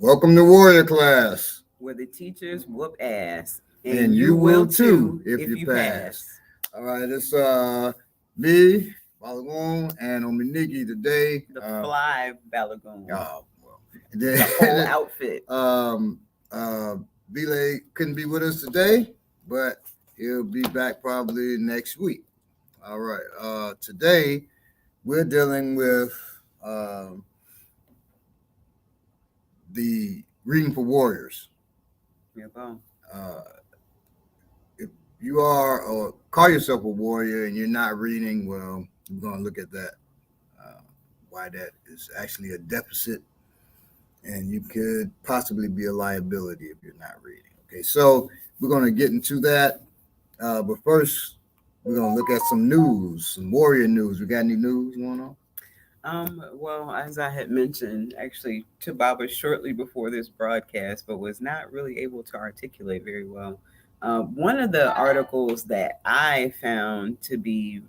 Welcome to Warrior Class. Where the teachers whoop ass. And you will too if you pass. All right, it's me, Balagoon, and Ominiki today. The fly Balagoon. Oh, well. The whole outfit. Belay couldn't be with us today, but he'll be back probably next week. All right. Today we're dealing with the Reading for Warriors. Yeah, if you are or call yourself a warrior and you're not reading, well, we're going to look at that, why that is actually a deficit, and you could possibly be a liability if you're not reading. Okay, so we're going to get into that, but first we're going to look at some news, some warrior news. We got any news going on? Well, as I had mentioned, actually, to Baba shortly before this broadcast, but was not really able to articulate very well. One of the articles that I found to be,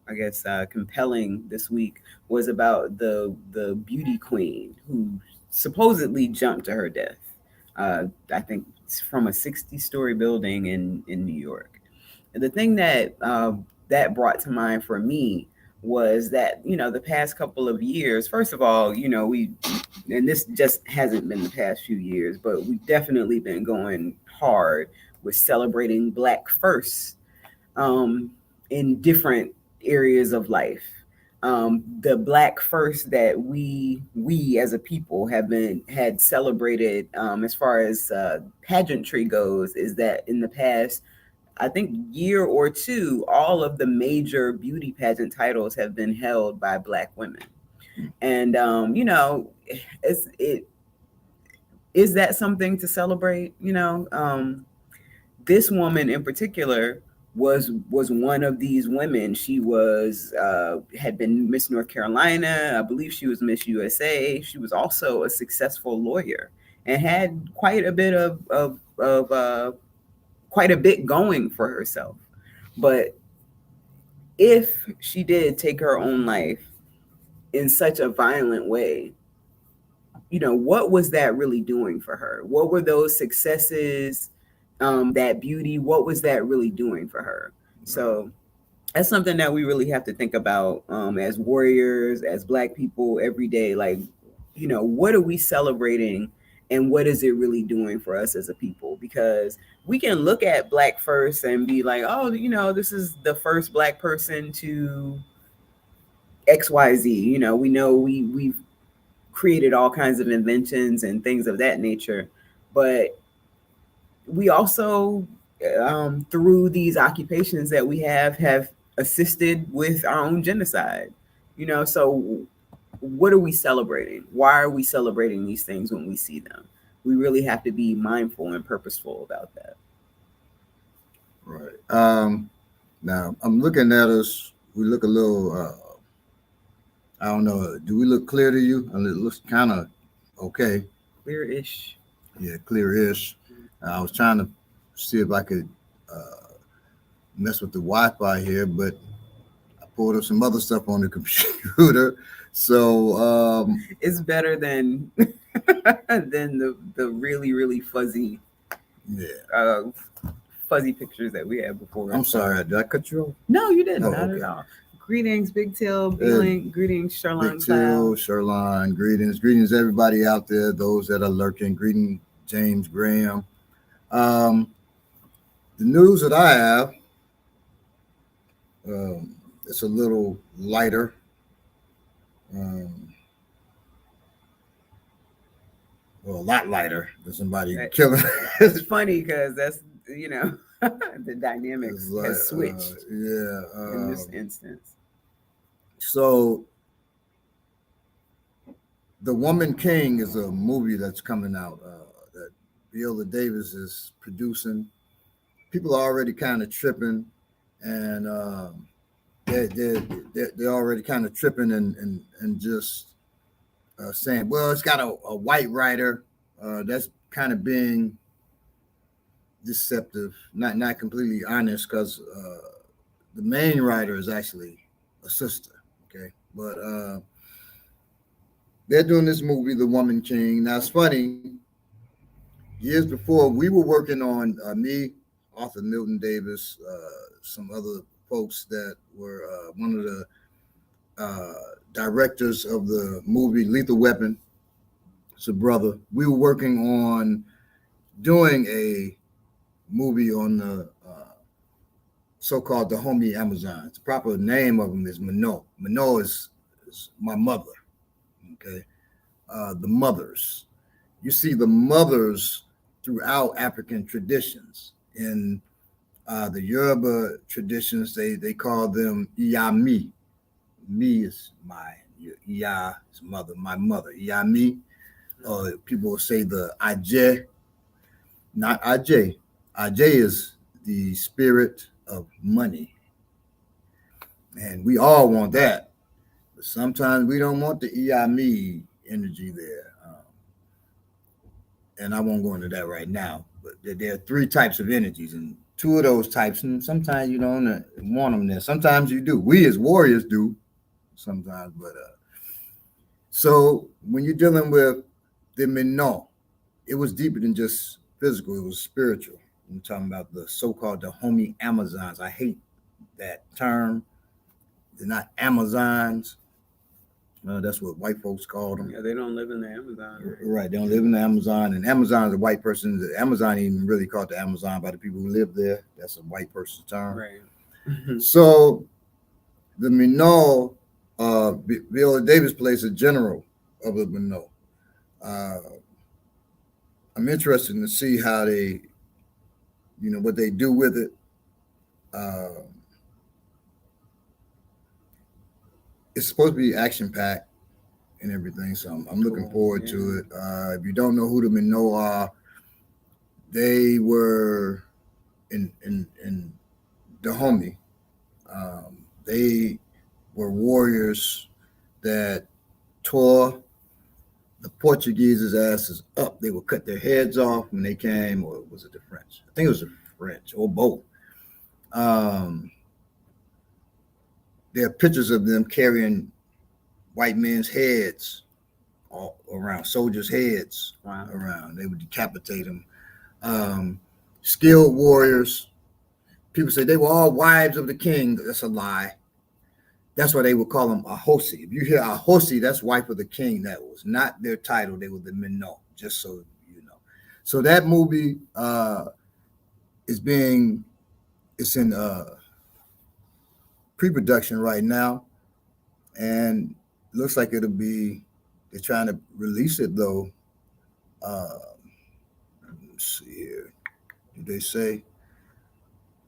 compelling this week was about the beauty queen who supposedly jumped to her death. I think it's from a 60-story building in New York. And the thing that that brought to mind for me was that, the past couple of years, first of all, and this just hasn't been the past few years, but we've definitely been going hard with celebrating Black first in different areas of life. The Black first that we as a people had celebrated, as far as pageantry goes, is that in the past, I think, year or two, all of the major beauty pageant titles have been held by Black women. And, is that something to celebrate? This woman in particular was one of these women. She was had been Miss North Carolina. I believe she was Miss USA. She was also a successful lawyer and had quite a bit of quite a bit going for herself. But if she did take her own life in such a violent way, what was that really doing for her? What were those successes, that beauty, what was that really doing for her? So that's something that we really have to think about, as warriors, as Black people every day. Like, what are we celebrating and what is it really doing for us as a people? Because we can look at Black first and be like, oh, this is the first Black person to XYZ. We know we've created all kinds of inventions and things of that nature. But we also, through these occupations that we have assisted with our own genocide. So what are we celebrating? Why are we celebrating these things when we see them? We really have to be mindful and purposeful about that. Right. Now I'm looking at us. We look a little, I don't know. Do we look clear to you? I mean, it looks kind of okay. Clear-ish. Yeah, clear-ish. I was trying to see if I could mess with the Wi-Fi here, but I pulled up some other stuff on the computer. So it's better than than the really, really fuzzy, fuzzy pictures that we had before. I'm sorry, did I cut you off? No, you didn't. Not at all. Greetings, Big Tail. Greetings, Sherline. Big Tail, Sherline. Greetings, everybody out there. Those that are lurking. Greetings, James Graham. The news that I have, it's a little lighter. Well, a lot lighter than somebody killing. It's funny because that's, the dynamics has switched. In this instance. So, The Woman King is a movie that's coming out that Viola Davis is producing. People are already kind of tripping, and they're already kind of tripping and just saying, well, it's got a white writer. That's kind of being deceptive, not completely honest, because the main writer is actually a sister. Okay, but they're doing this movie, The Woman King. Now it's funny. Years before, we were working on me, Arthur Milton Davis, some other folks that were one of the directors of the movie Lethal Weapon. It's a brother. We were working on doing a movie on the so-called the homie Amazons. The proper name of them is Minot. Minot is my mother. Okay, the mothers. You see the mothers throughout African traditions. In the Yoruba traditions, they call them Iyami. Me is my Iya is mother, my mother. Iyami. People will say the Ajay, not Ajay. Ajay is the spirit of money. And we all want that. But sometimes we don't want the Iyami energy there. And I won't go into that right now. But there are three types of energies, and two of those types, and sometimes you don't want them there. Sometimes you do. We as warriors do sometimes. But so when you're dealing with the Minot, it was deeper than just physical, it was spiritual. I'm talking about the so-called the homie Amazons. I hate that term. They're not Amazons. That's what white folks call them. Yeah, they don't live in the Amazon. Right, they don't live in the Amazon. And Amazon is a white person. The Amazon ain't even really called the Amazon by the people who live there. That's a white person's term. Right. So the Minot, Viola Davis plays a general of the Minot. I'm interested to see how they, what they do with it. It's supposed to be action packed and everything, so I'm looking forward to it. If you don't know who the Minot are, they were in Dahomey. They were warriors that tore the Portuguese's asses up. They would cut their heads off when they came, or was it the French? I think it was the French, or both. There are pictures of them carrying white men's heads all around, soldiers' heads around. They would decapitate them. Skilled warriors. People say they were all wives of the king. That's a lie. That's why they would call them Ahosi. If you hear Ahosi, that's wife of the king. That was not their title. They were the Minot, just so you know. So that movie it's in pre-production right now, and looks like they're trying to release it though. Let's see here. Did they say?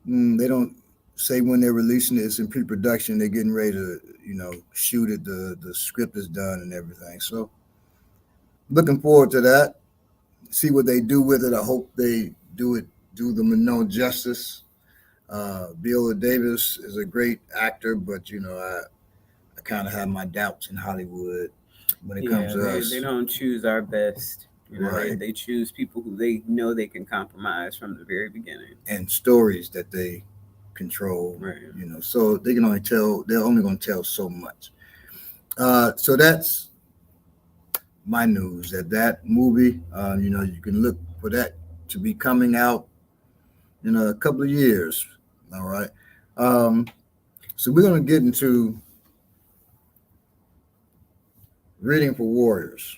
They don't say when they're releasing it. It's in pre-production. They're getting ready to, shoot it. The script is done and everything. So looking forward to that. See what they do with it. I hope they do the Minot justice. Viola Davis is a great actor, but I kind of have my doubts in Hollywood when it comes to us. They don't choose our best. Right. They choose people who they know they can compromise from the very beginning. And stories that they control. Right. So they're only going to tell so much. So that's my news. That movie, you can look for that to be coming out in a couple of years. All right. So we're going to get into reading for warriors.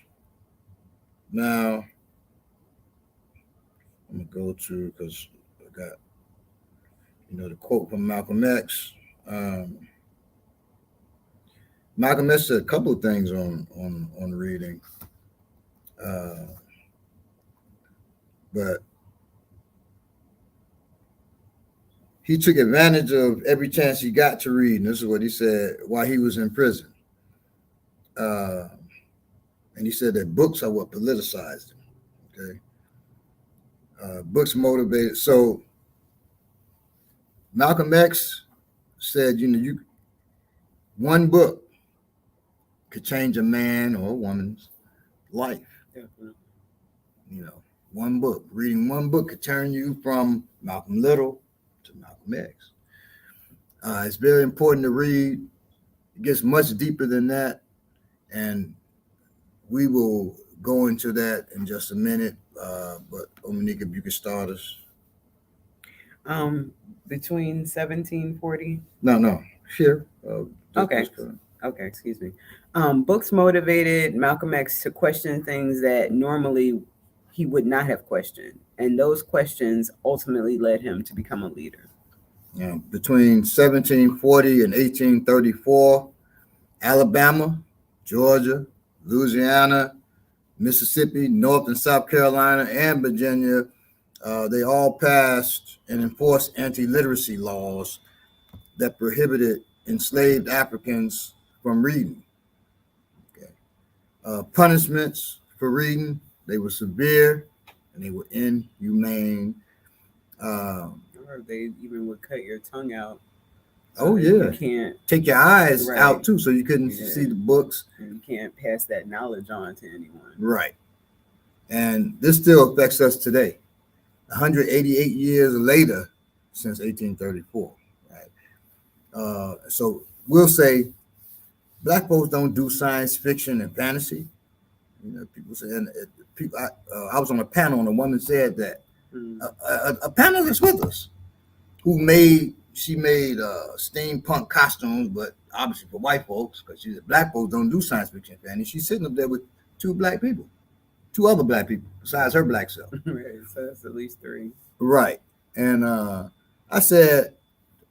Now, I'm going to go to, because I got, the quote from Malcolm X. Malcolm X said a couple of things on reading. But he took advantage of every chance he got to read. And this is what he said while he was in prison. And he said that books are what politicized him. Okay. Books motivated. So Malcolm X said, one book could change a man or a woman's life. Definitely. One book. Reading one book could turn you from Malcolm Little to Malcolm X. It's very important to read. It gets much deeper than that. And we will go into that in just a minute. But Ominique, if you could start us. Between 1740. No, here. Okay. Okay, excuse me. Books motivated Malcolm X to question things that normally he would not have questioned, and those questions ultimately led him to become a leader. Yeah, between 1740 and 1834, Alabama, Georgia, Louisiana, Mississippi, North and South Carolina, and Virginia, they all passed and enforced anti-literacy laws that prohibited enslaved Africans from reading. Okay. Punishments for reading, they were severe and they were inhumane. Or they even would cut your tongue out. Oh yeah, you can't take your eyes right. out too, so you couldn't see the books. And you can't pass that knowledge on to anyone. Right, and this still affects us today, 188 years later since 1834. Right, so we'll say Black folks don't do science fiction and fantasy. You know, people say, and people. I was on a panel and a woman said that a panelist with us who made steampunk costumes, but obviously for white folks, because she said Black folks don't do science fiction and fantasy. She's sitting up there with two other Black people besides her Black self. Right, so that's at least three. Right, and I said,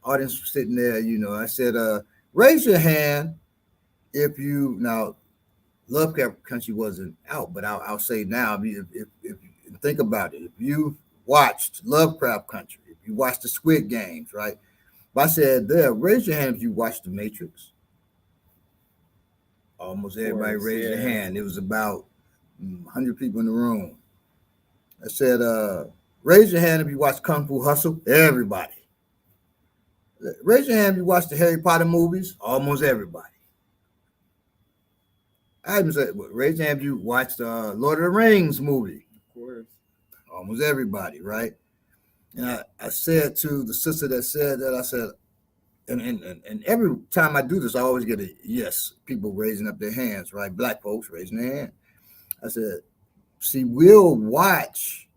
audience was sitting there, you know, I said, raise your hand if you now. Lovecraft Country wasn't out, but I'll say now, if you think about it, if you watched Lovecraft Country, if you watched the Squid Games, right? If I said there, raise your hand if you watched The Matrix. Almost everybody raised their hand. It was about 100 people in the room. I said, raise your hand if you watched Kung Fu Hustle. Everybody. Raise your hand if you watched the Harry Potter movies. Almost everybody. I even said, raise your hand if you watched the Lord of the Rings movie. Of course. Almost everybody, right? And I said to the sister that said that, I said, and every time I do this, I always get a yes, people raising up their hands, right? Black folks raising their hand. I said, see, we'll watch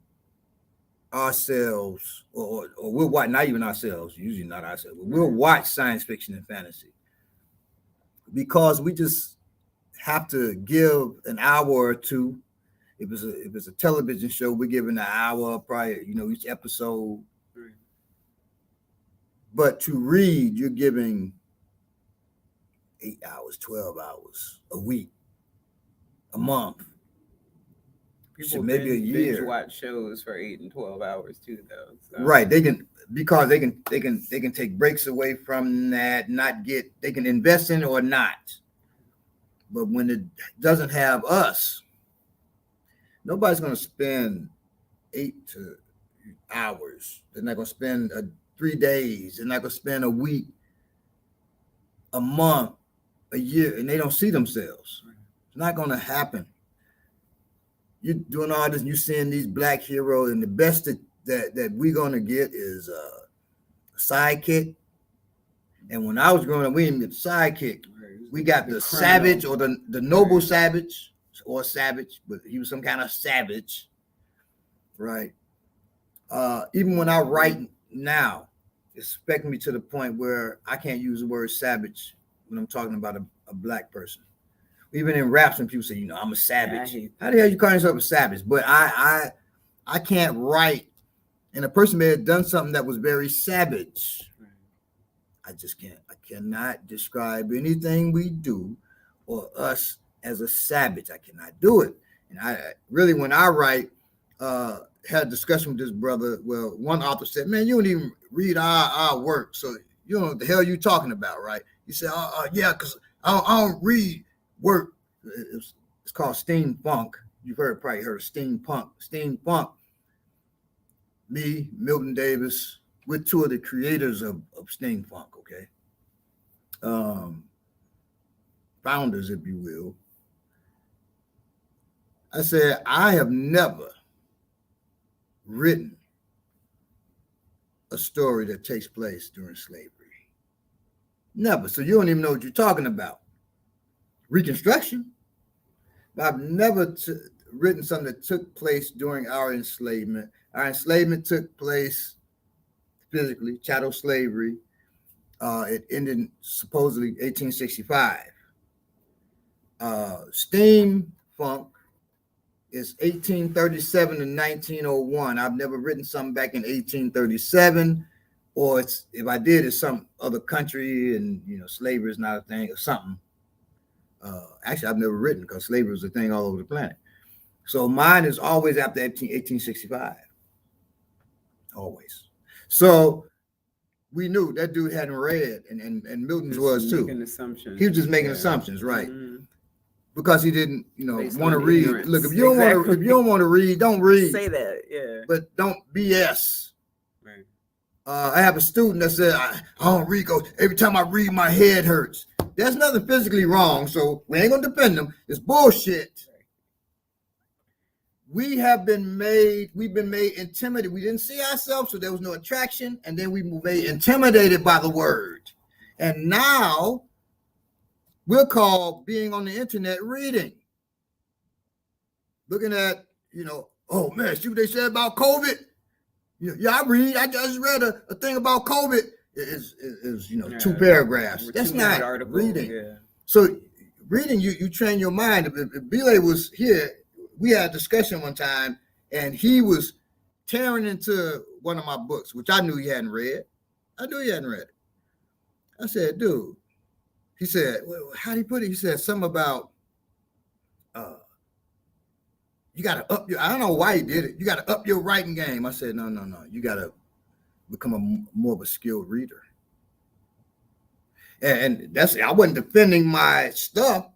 ourselves, or we'll watch, not even ourselves, usually not ourselves, but we'll watch science fiction and fantasy because we just have to give an hour or two. If it's a television show, we're giving an hour prior, you know, each episode. Right. But to read, you're giving 8 hours, 12 hours a week, a month. People maybe a year. Binge watch shows for 8 and 12 hours too, though. So. Right, they can, because they can take breaks away from that, they can invest in it or not. But when it doesn't have us, nobody's going to spend 8 hours. They're not going to spend 3 days. They're not going to spend a week, a month, a year, and they don't see themselves. It's not going to happen. You're doing all this, and you're seeing these Black heroes, and the best that we're going to get is a sidekick. And when I was growing up, we didn't get the sidekick. We got the savage, or the noble savage, or savage, but he was some kind of savage, right? Even when I write now, it's affecting me to the point where I can't use the word savage when I'm talking about a Black person. Even in raps, when people say, you know, I'm a savage. How the hell you call yourself a savage? But I can't write, and a person may have done something that was very savage. I just can't. I cannot describe anything we do or us as a savage. I cannot do it. And I really, when I write, had a discussion with this brother. Well, one author said, man, you don't even read our work. So you don't know what the hell you talking about, right? He said, yeah, because I don't read work. It's called steampunk. You've probably heard of steampunk. Steampunk. Me, Milton Davis, we're two of the creators of steampunk, okay? Founders, if you will. I said, I have never written a story that takes place during slavery. Never. So you don't even know what you're talking about. Reconstruction. I've never written something that took place during our enslavement. Our enslavement took place physically, chattel slavery. It ended supposedly 1865. Steampunk is 1837 to 1901. I've never written something back in 1837, or if I did, it's some other country, and slavery is not a thing or something. Actually, I've never written because slavery was a thing all over the planet. So mine is always after 1865. Always. So we knew that dude hadn't read, and Milton's Just was too. making assumptions. He was just making assumptions, right? Because he didn't, want to read. ignorance. Look, if you don't want to read, don't read. Say that, yeah. But don't BS. Right. I have a student that said, I don't read because every time I read, my head hurts. There's nothing physically wrong, so we ain't gonna defend them. It's bullshit. We've been made intimidated. We didn't see ourselves, so there was no attraction, and then we were made intimidated by the word. And now we're called being on the internet reading. Looking at, oh man, see what they said about COVID? Yeah, I read. I just read a thing about COVID. Is 2 paragraphs. That's not reading. Yeah. So reading, you train your mind. If Belay was here, we had a discussion one time, and he was tearing into one of my books, which I knew he hadn't read. I knew he hadn't read it. I said, dude, he said, well, how do you put it? He said something about you got to up your, I don't know why he did it. You got to up your writing game. I said, no. You got to become more of a skilled reader. And I wasn't defending my stuff.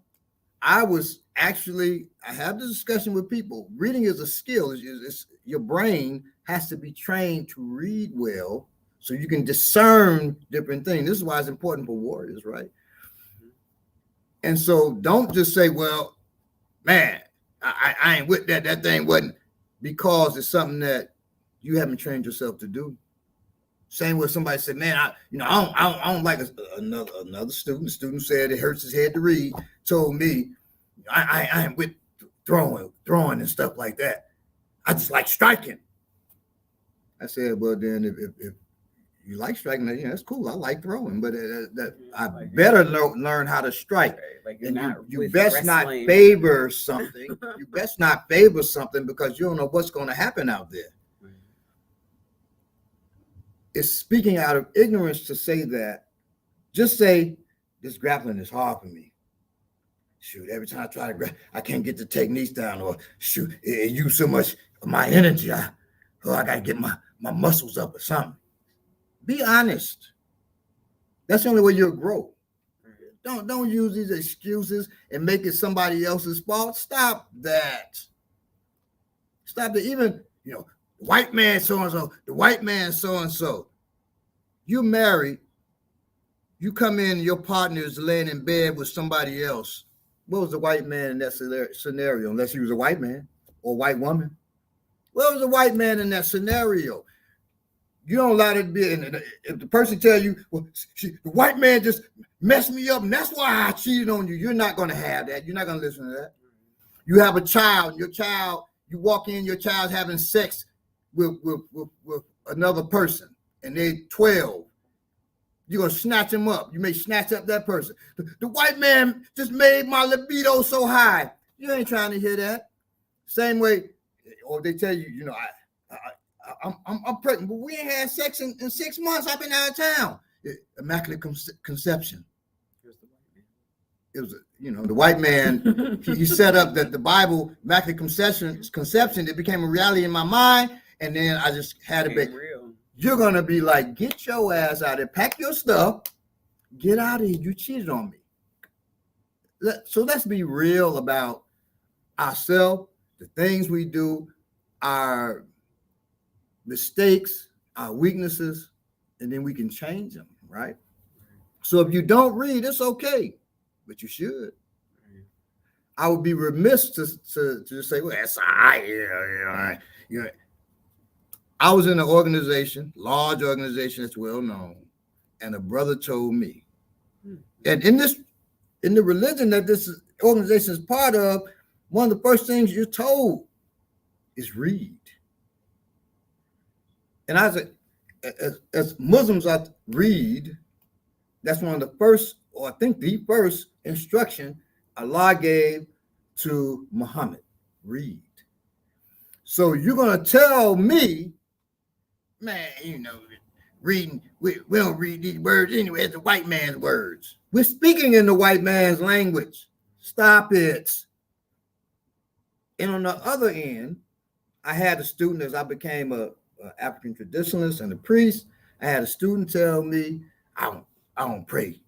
I had the discussion with people. Reading is a skill. It's your brain has to be trained to read well so you can discern different things. This is why it's important for warriors, right? And so don't just say, well, man, I ain't with that. That thing wasn't, because it's something that you haven't trained yourself to do. Same with somebody said, man, I don't like another student. The student said it hurts his head to read. Told me, I ain't with throwing and stuff like that. I just like striking. I said, well, then if you like striking, that's cool. I like throwing, but I better learn how to strike. Like you best not favor something. You best not favor something because you don't know what's going to happen out there. It's speaking out of ignorance to say that. Just say, this grappling is hard for me. Shoot, every time I try to grab, I can't get the techniques down, or shoot, it used so much of my energy. I got to get my muscles up or something. Be honest. That's the only way you'll grow. Don't use these excuses and make it somebody else's fault. Stop that. Stop it. Even, white man so-and-so, the white man so-and-so. You married, you come in and your partner is laying in bed with somebody else. What was the white man in that scenario? Unless he was a white man or white woman. What was a white man in that scenario? You don't allow it to be. If the person tell you, well, the white man just messed me up, and that's why I cheated on you, you're not going to have that. You're not going to listen to that. You have a child, you walk in, your child's having sex with another person, and they're 12. You're going to snatch them up. You may snatch up that person. The white man just made my libido so high. You ain't trying to hear that. Same way, or they tell you, I'm pregnant, but we ain't had sex in 6 months. I've been out of town. Immaculate conception. It was, the white man, he set up the Bible, immaculate conception. It became a reality in my mind, and then I just had it real. You're going to be like, get your ass out of there, pack your stuff, get out of here. You cheated on me. So let's be real about ourselves, the things we do, our mistakes, our weaknesses, and then we can change them, right? So if you don't read, it's okay, but you should. I would be remiss to just say, well, that's all right. Yeah. I was in an organization, large organization that's well known, and a brother told me, and in the religion that this organization is part of, one of the first things you're told is read. And as Muslims, I read. That's one of the first, or I think the first instruction Allah gave to Muhammad. Read. So you're going to tell me, man, reading, we don't read these words anyway. It's the white man's words. We're speaking in the white man's language. Stop it. And on the other end, I had a student, as I became a African traditionalist and a priest, I had a student tell me, I don't pray,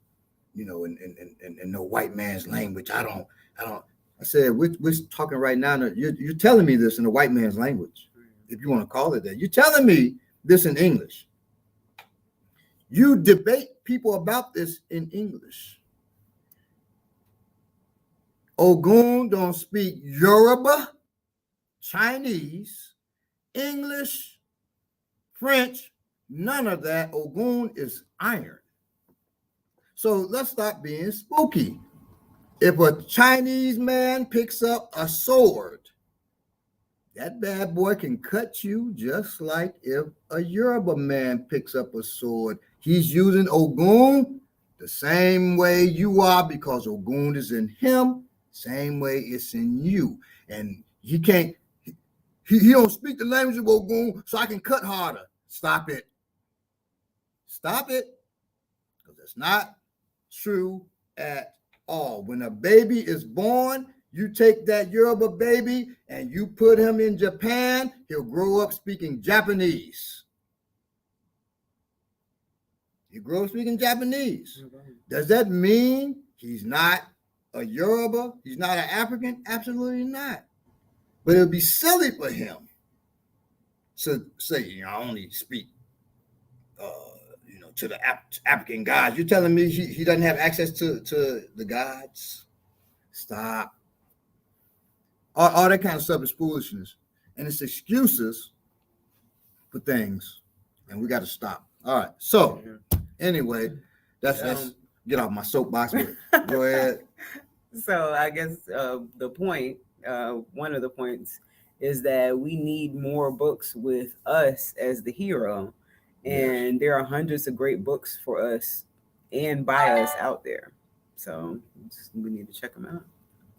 in no white man's language. I don't. I said, we're talking right now. You're telling me this in a white man's language, if you want to call it that. You're telling me this in English. You debate people about this in English. Ogun don't speak Yoruba, Chinese, English, French, none of that. Ogun is iron. So let's stop being spooky. If a Chinese man picks up a sword, that bad boy can cut you just like if a Yoruba man picks up a sword. He's using Ogun the same way you are, because Ogun is in him, same way it's in you. And he can't, he don't speak the language of Ogun, so I can cut harder. Stop it. Stop it. Because it's not true at all. When a baby is born, you take that Yoruba baby and you put him in Japan, he'll grow up speaking Japanese. He grows up speaking Japanese. Does that mean he's not a Yoruba? He's not an African? Absolutely not. But it would be silly for him to say, I only speak to the African gods. You're telling me he doesn't have access to the gods? Stop. All that kind of stuff is foolishness. And it's excuses for things. And we got to stop. All right. So anyway, that's get off my soapbox. Go ahead. So I guess the point, one of the points, is that we need more books with us as the hero. And there are hundreds of great books for us and by us out there. So we need to check them out.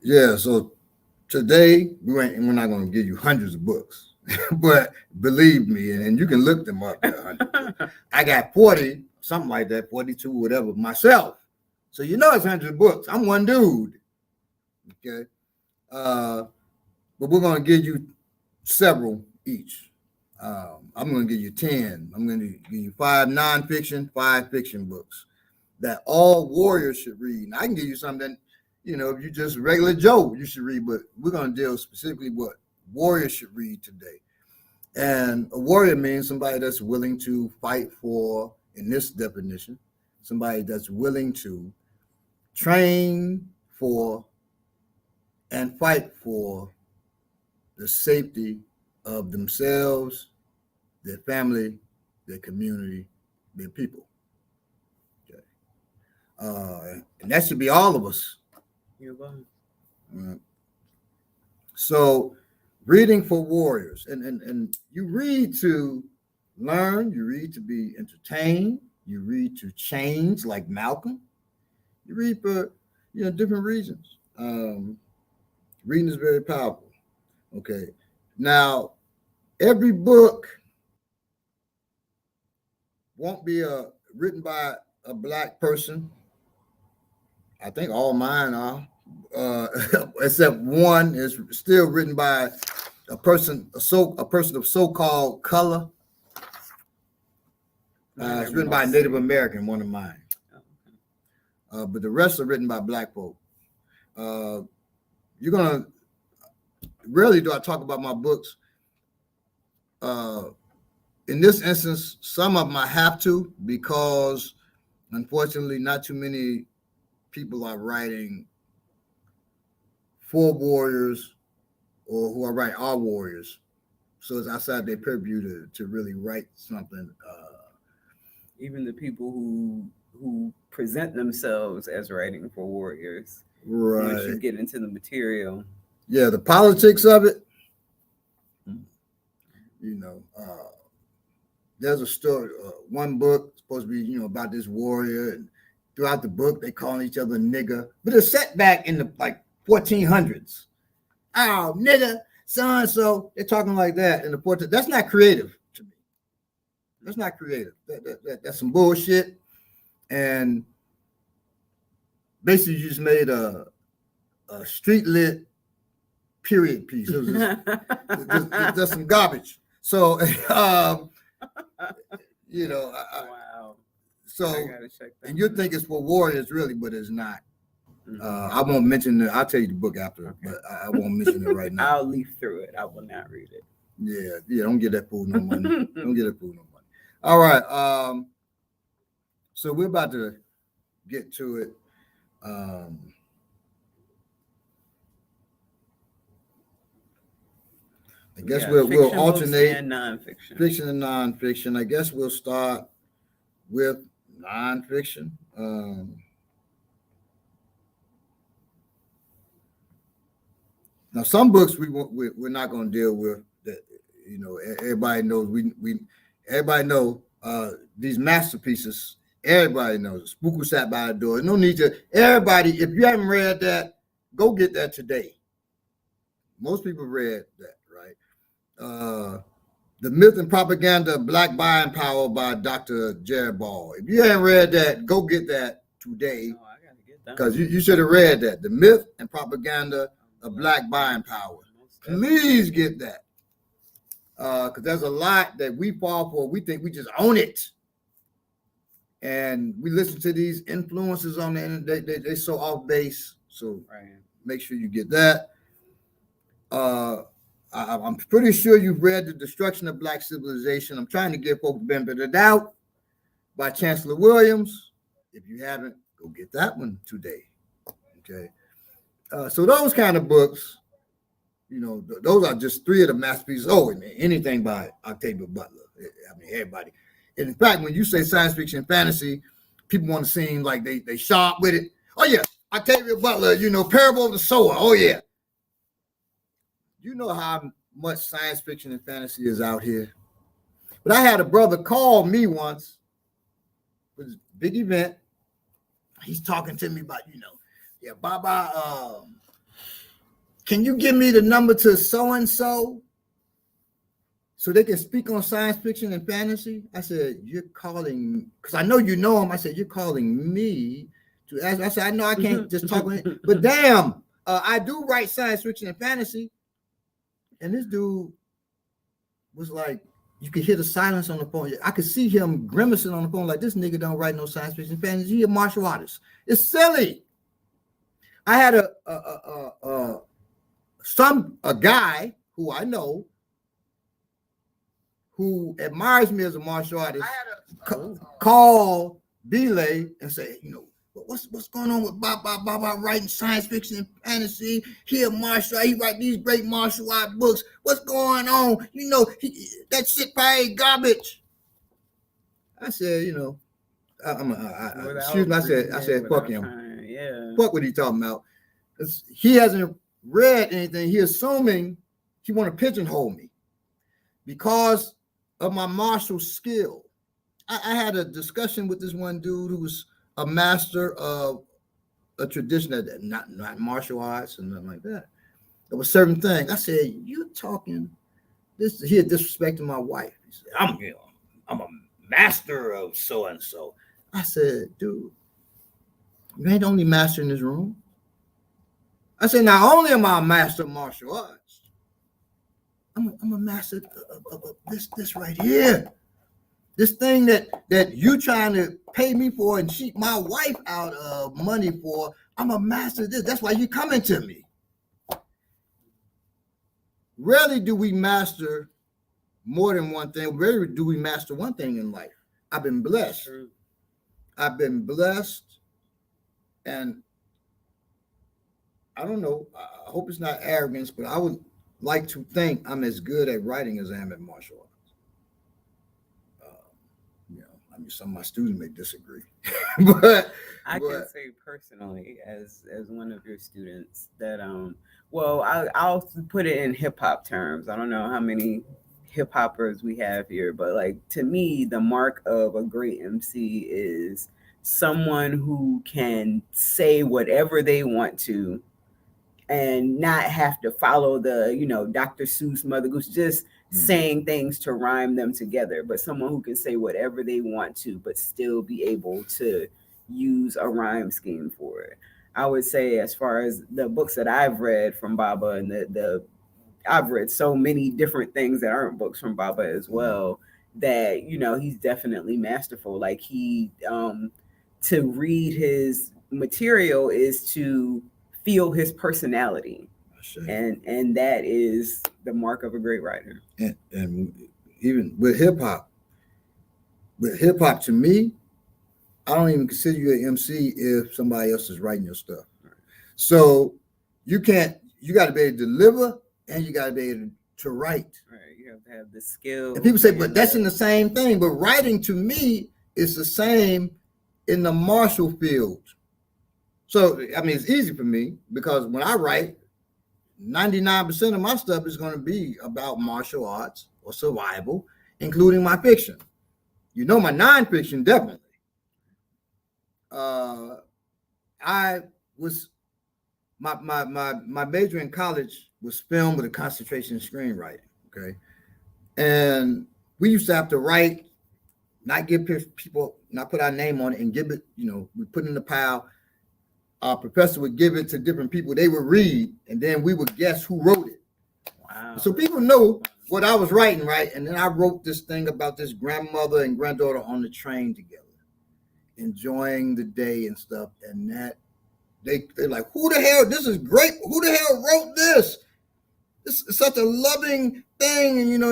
Yeah, so today we're not going to give you hundreds of books, but believe me, and you can look them up. I got 40, something like that, 42, whatever, myself. So it's hundreds of books. I'm one dude. Okay. But we're going to give you several each. I'm going to give you 10. I'm going to give you 5 nonfiction, 5 fiction books that all warriors should read. And I can give you something that, if you're just regular Joe, you should read, but we're going to deal specifically what warriors should read today. And a warrior means somebody that's willing to fight for, in this definition, somebody that's willing to train for and fight for the safety of themselves, their family, their community, their people. Okay. And that should be all of us. You're welcome. So reading for warriors, and you read to learn, you read to be entertained, you read to change like Malcolm, you read for different reasons. Reading is very powerful. Okay. Now, every book won't be written by a Black person. I think all mine are, except one is still written by a person of so-called color. It's written by a Native American, one of mine. But the rest are written by Black folk. Rarely do I talk about my books. In this instance, some of them I have to, because unfortunately not too many people are writing for warriors or who are writing our warriors. So it's outside their purview to really write something. Even the people who present themselves as writing for warriors. Right. Once you get into the material, Yeah, the politics of it. You know, there's a story, one book supposed to be, about this warrior, and throughout the book they calling each other nigga, but it's set back in the like 1400s. Oh, nigga, so and so. They're talking like that in the 14. That's not creative to me. That's not creative. That's some bullshit. And basically, you just made a street lit period piece. It was just some garbage. So, Wow. So, I gotta check that and you one think out. it's for warriors, really, but it's not. I won't mention it. I'll tell you the book after, Okay. but I won't mention it right now. I'll leaf through it. I will not read it. Yeah, don't get that fool no money. Don't get that fool no money. All right. So we're about to get to it. I guess we'll fiction alternate and nonfiction. fiction and nonfiction. I guess we'll start with nonfiction. Now, some books we're not going to deal with. That everybody knows. Everybody know these masterpieces. Everybody knows. Spook Who Sat by the Door. No need to. Everybody, if you haven't read that, go get that today. Most people read that, right? The Myth and Propaganda of Black Buying Power by Dr. Jared Ball. If you haven't read that, go get that today. Oh, I gotta get that. Because you should have read that. The Myth and Propaganda of Black Buying Power. Please get that. Because there's a lot that we fall for. We think we just own it. And we listen to these influencers on the internet. They're so off base. So make sure you get that. I'm pretty sure you've read The Destruction of Black Civilization. I'm trying to give folks the benefit of the doubt by Chancellor Williams. If you haven't, go get that one today. Okay. So those kind of books, those are just three of the masterpieces. Oh, man, anything by Octavia Butler. I mean, everybody. And in fact, when you say science fiction and fantasy, people want to seem like they sharp with it. Oh, yeah, Octavia Butler, Parable of the Sower. Oh, yeah. You know how much science fiction and fantasy is out here. But I had a brother call me once. It was a big event. He's talking to me about, Baba, can you give me the number to so-and-so so they can speak on science fiction and fantasy? I said, you're calling, because I know you know him. I said, you're calling me to ask. I said, I know I can't just talk with him, but damn, I do write science fiction and fantasy. And this dude was like, you could hear the silence on the phone. I could see him grimacing on the phone like, this nigga don't write no science fiction fantasy. He a martial artist. It's silly. I had a guy who I know who admires me as a martial artist call Belay and say, what's going on with Baba writing science fiction and fantasy? He a martial art. He write these great martial art books. What's going on? That shit probably garbage. I said, excuse me. I said, fuck him. Yeah. Fuck what he talking about. He hasn't read anything. He assuming he want to pigeonhole me because of my martial skill. I had a discussion with this one dude who was a master of a tradition that not martial arts and nothing like that. There was certain things. I said, "You talking this?" He had disrespected my wife. He said, "I'm a master of so and so." I said, "Dude, you ain't the only master in this room." I said, "Not only am I a master of martial arts, I'm a master of this right here." This thing that you trying to pay me for and cheat my wife out of money for, I'm a master of this. That's why you coming to me. Rarely do we master more than one thing. Rarely do we master one thing in life. I've been blessed. And I don't know. I hope it's not arrogance, but I would like to think I'm as good at writing as I am at martial arts. Some of my students may disagree, but I can say personally, as one of your students, that Well, I'll put it in hip hop terms. I don't know how many hip hoppers we have here, but like to me, the mark of a great MC is someone who can say whatever they want to and not have to follow the, Dr. Seuss, Mother Goose, just saying things to rhyme them together, but someone who can say whatever they want to, but still be able to use a rhyme scheme for it. I would say, as far as the books that I've read from Baba, and the I've read so many different things that aren't books from Baba as well, that he's definitely masterful. Like to read his material is to feel his personality, and that is the mark of a great writer. And even with hip hop to me, I don't even consider you an MC if somebody else is writing your stuff. Right. So you got to be able to deliver, and you got to be able to write. Right. You have to have the skill. And people say, but that's in the same thing. But writing to me is the same in the martial field. So, I mean, it's easy for me because when I write, 99% of my stuff is going to be about martial arts or survival, including my fiction. My nonfiction, definitely. I was my major in college was film with a concentration in screenwriting. Okay, and we used to have to write, not give people, not put our name on it, and give it. We put it in the pile. Our professor would give it to different people. They would read, and then we would guess who wrote it. Wow! So people know what I was writing, right? And then I wrote this thing about this grandmother and granddaughter on the train together, enjoying the day and stuff. And that they're like, who the hell? This is great. Who the hell wrote this? This is such a loving thing. And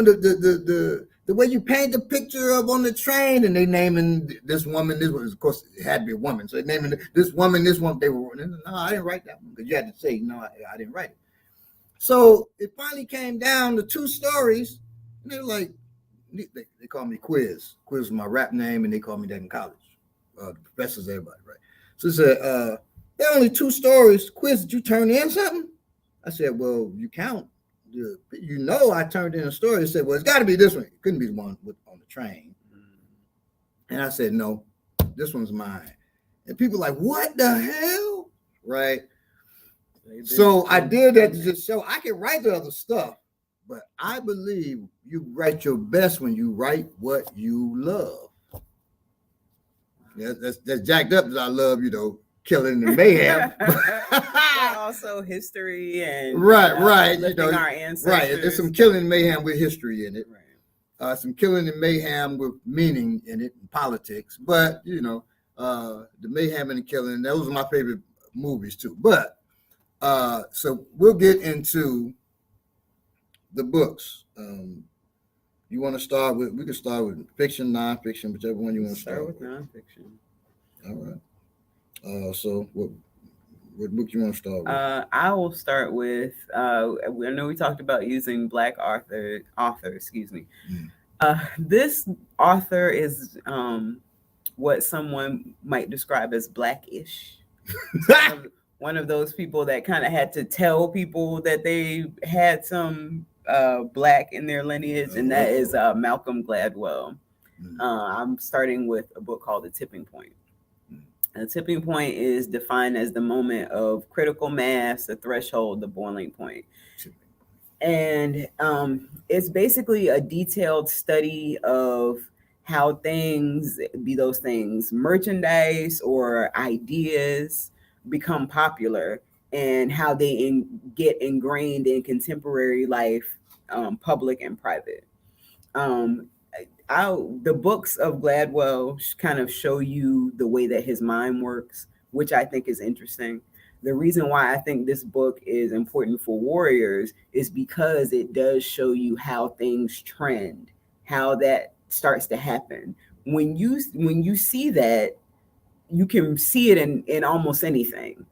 the way you paint the picture of on the train, and they naming this woman, this one, of course, it had to be a woman. So they naming this woman, they were, no, I didn't write that one, because you had to say, no, I didn't write it. So it finally came down to 2 stories, and they're like, they call me Quiz. Quiz was my rap name, and they called me that in college. The professors, everybody, right? So it said, there are only 2 stories. Quiz, did you turn in something? I said, well, you count. I turned in a story. They said, well, it's got to be this one. It couldn't be the one on the train. And I said, no, this one's mine. And people like, what the hell? Right? So I did that to just show I can write the other stuff, but I believe you write your best when you write what you love. Yeah, that's jacked up as I love, killing and mayhem. But also history and right, lifting our ancestors. Right, there's some killing and mayhem with history in it. Right. Some killing and mayhem with meaning in it, and politics. But the mayhem and the killing, those are my favorite movies too. But so we'll get into the books. You want to start with? We can start with fiction, nonfiction, whichever one you want to start with. Nonfiction. All right. So what book you want to start with? I will start with. I know we talked about using Black author. Excuse me. This author is what someone might describe as Blackish. One of those people that kind of had to tell people that they had some Black in their lineage, and that is Malcolm Gladwell. I'm starting with a book called The Tipping Point. And the tipping point is defined as the moment of critical mass, the threshold, the boiling point. And it's basically a detailed study of how things, be those things merchandise or ideas, become popular, and how they get ingrained in contemporary life, public and private. The books of Gladwell kind of show you the way that his mind works, which I think is interesting. The reason why I think this book is important for warriors is because it does show you how things trend, how that starts to happen. When you see that, you can see it in almost anything.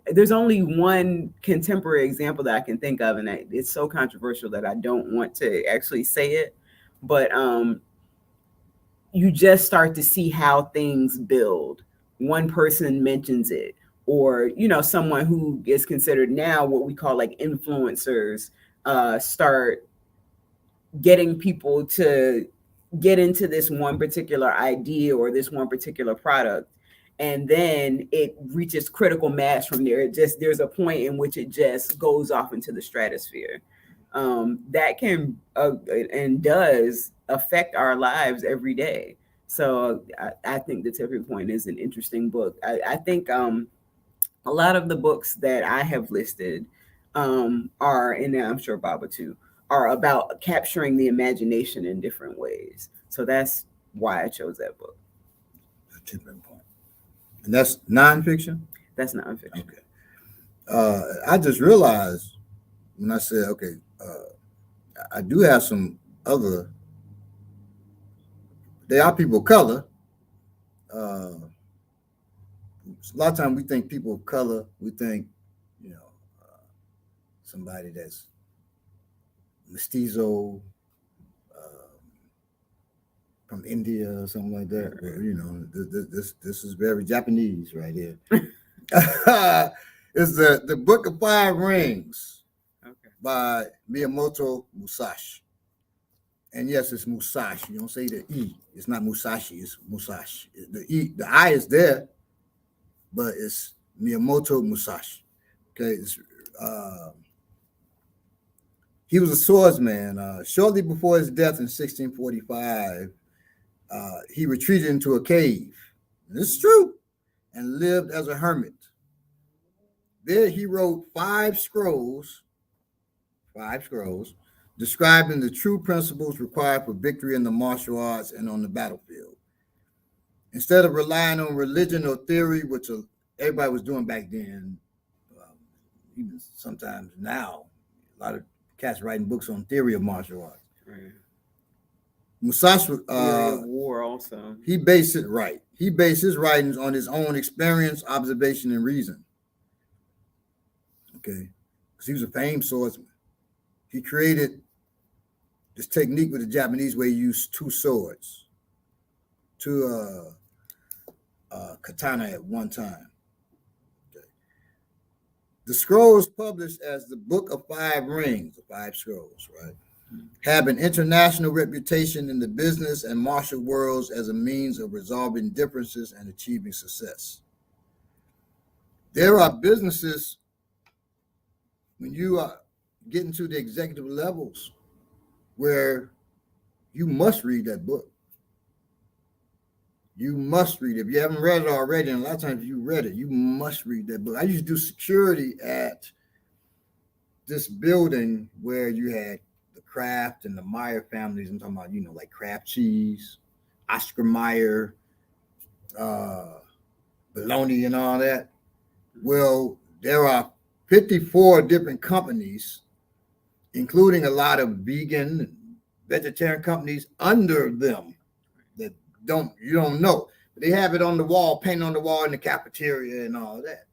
There's only one contemporary example that I can think of, and it's so controversial that I don't want to actually say it, but you just start to see how things build. One person mentions it, or someone who is considered now what we call like influencers, start getting people to get into this one particular idea or this one particular product, and then it reaches critical mass from there. There's a point in which it just goes off into the stratosphere. That can and does affect our lives every day. So I think The Tipping Point is an interesting book. I think a lot of the books that I have listed are, and I'm sure Baba too, are about capturing the imagination in different ways. So that's why I chose that book. The Tipping Point. And that's nonfiction? That's nonfiction. Okay. I just realized when I said, okay, I do have some other, there are people of color. A lot of times we think people of color, we think, somebody that's mestizo, from India or something like that. Well, this is very Japanese right here. It's the Book of Five Rings, Okay. by Miyamoto Musashi. And yes, it's Musashi. You don't say the E. It's not Musashi. It's Musashi. The I is there, but it's Miyamoto Musashi. Okay. He was a swordsman. Shortly before his death in 1645, he retreated into a cave. This is true. And lived as a hermit. There he wrote five scrolls, describing the true principles required for victory in the martial arts and on the battlefield. Instead of relying on religion or theory, which everybody was doing back then, even sometimes now, a lot of cats writing books on theory of martial arts. Right. Musashi, theory of war also. He based his writings on his own experience, observation, and reason. Okay, because he was a famed swordsman. He created this technique with the Japanese where he used two swords, two katana at one time. Okay. The scrolls published as the Book of Five Rings, the five scrolls, right, have an international reputation in the business and martial worlds as a means of resolving differences and achieving success. There are businesses, when you are getting to the executive levels, where you must read that book. You must read it. If you haven't read it already, and a lot of times you read it, you must read that book. I used to do security at this building where you had the Kraft and the Meyer families. I'm talking about, like Kraft cheese, Oscar Mayer, bologna and all that. Well, there are 54 different companies, including a lot of vegan and vegetarian companies under them that you don't know. But they have it on the wall, painted on the wall in the cafeteria and all that.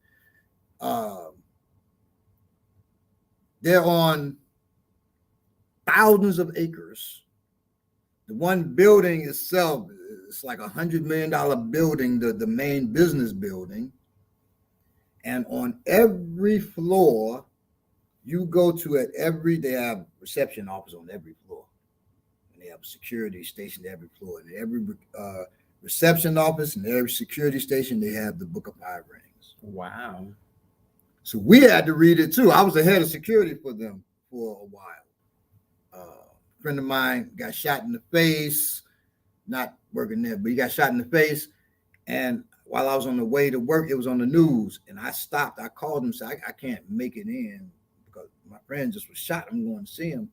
They're on thousands of acres. The one building itself is like $100 million building, the main business building. And on every floor you go to they have reception office on every floor. And they have a security station at every floor. And every reception office and every security station, they have the Book of Five Rings. Wow. So we had to read it too. I was the head of security for them for a while. A friend of mine got shot in the face, not working there, but he got shot in the face. And while I was on the way to work, it was on the news. And I stopped. I called him and said, I can't make it in because my friend just was shot. I'm going to see him.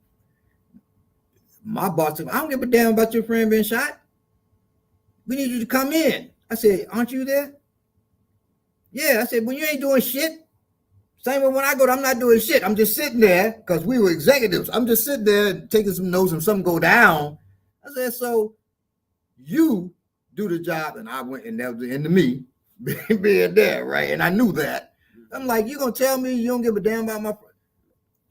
My boss said, I don't give a damn about your friend being shot. We need you to come in. I said, aren't you there? Yeah. I said, well, you ain't doing shit. Same way when I go, I'm not doing shit. I'm just sitting there because we were executives. I'm just sitting there taking some notes and something go down. I said, so you do the job. And I went, and that was into me being there, right? And I knew that. I'm like, you gonna tell me you don't give a damn about my friend?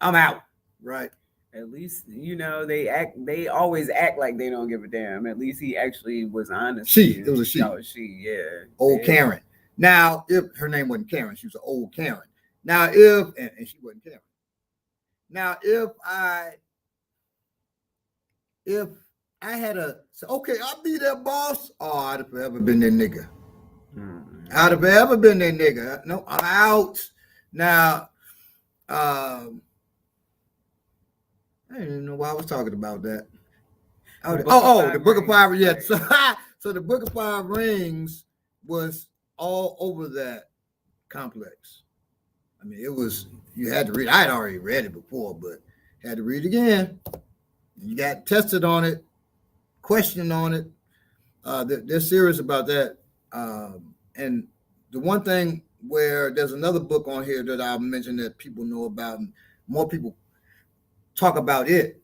I'm out, right? At least, they always act like they don't give a damn. At least he actually was honest. It was a she. Oh, she, yeah. Old Karen. Now, if her name wasn't Karen, she was an old Karen. Now, if and she wasn't Karen. Now, if I had a so okay, I'll be their boss. Oh, I'd have forever been their nigga. I'd have ever been their nigga. No, I'm out. Now, I didn't even know why I was talking about that. The Book of Five Rings. Yeah. So the Book of Five Rings was all over that complex. I mean, it was, you had to read. I had already read it before, but had to read it again. You got tested on it, questioned on it. They're serious about that. And the one thing where there's another book on here that I'll mention that people know about, and more people talk about it.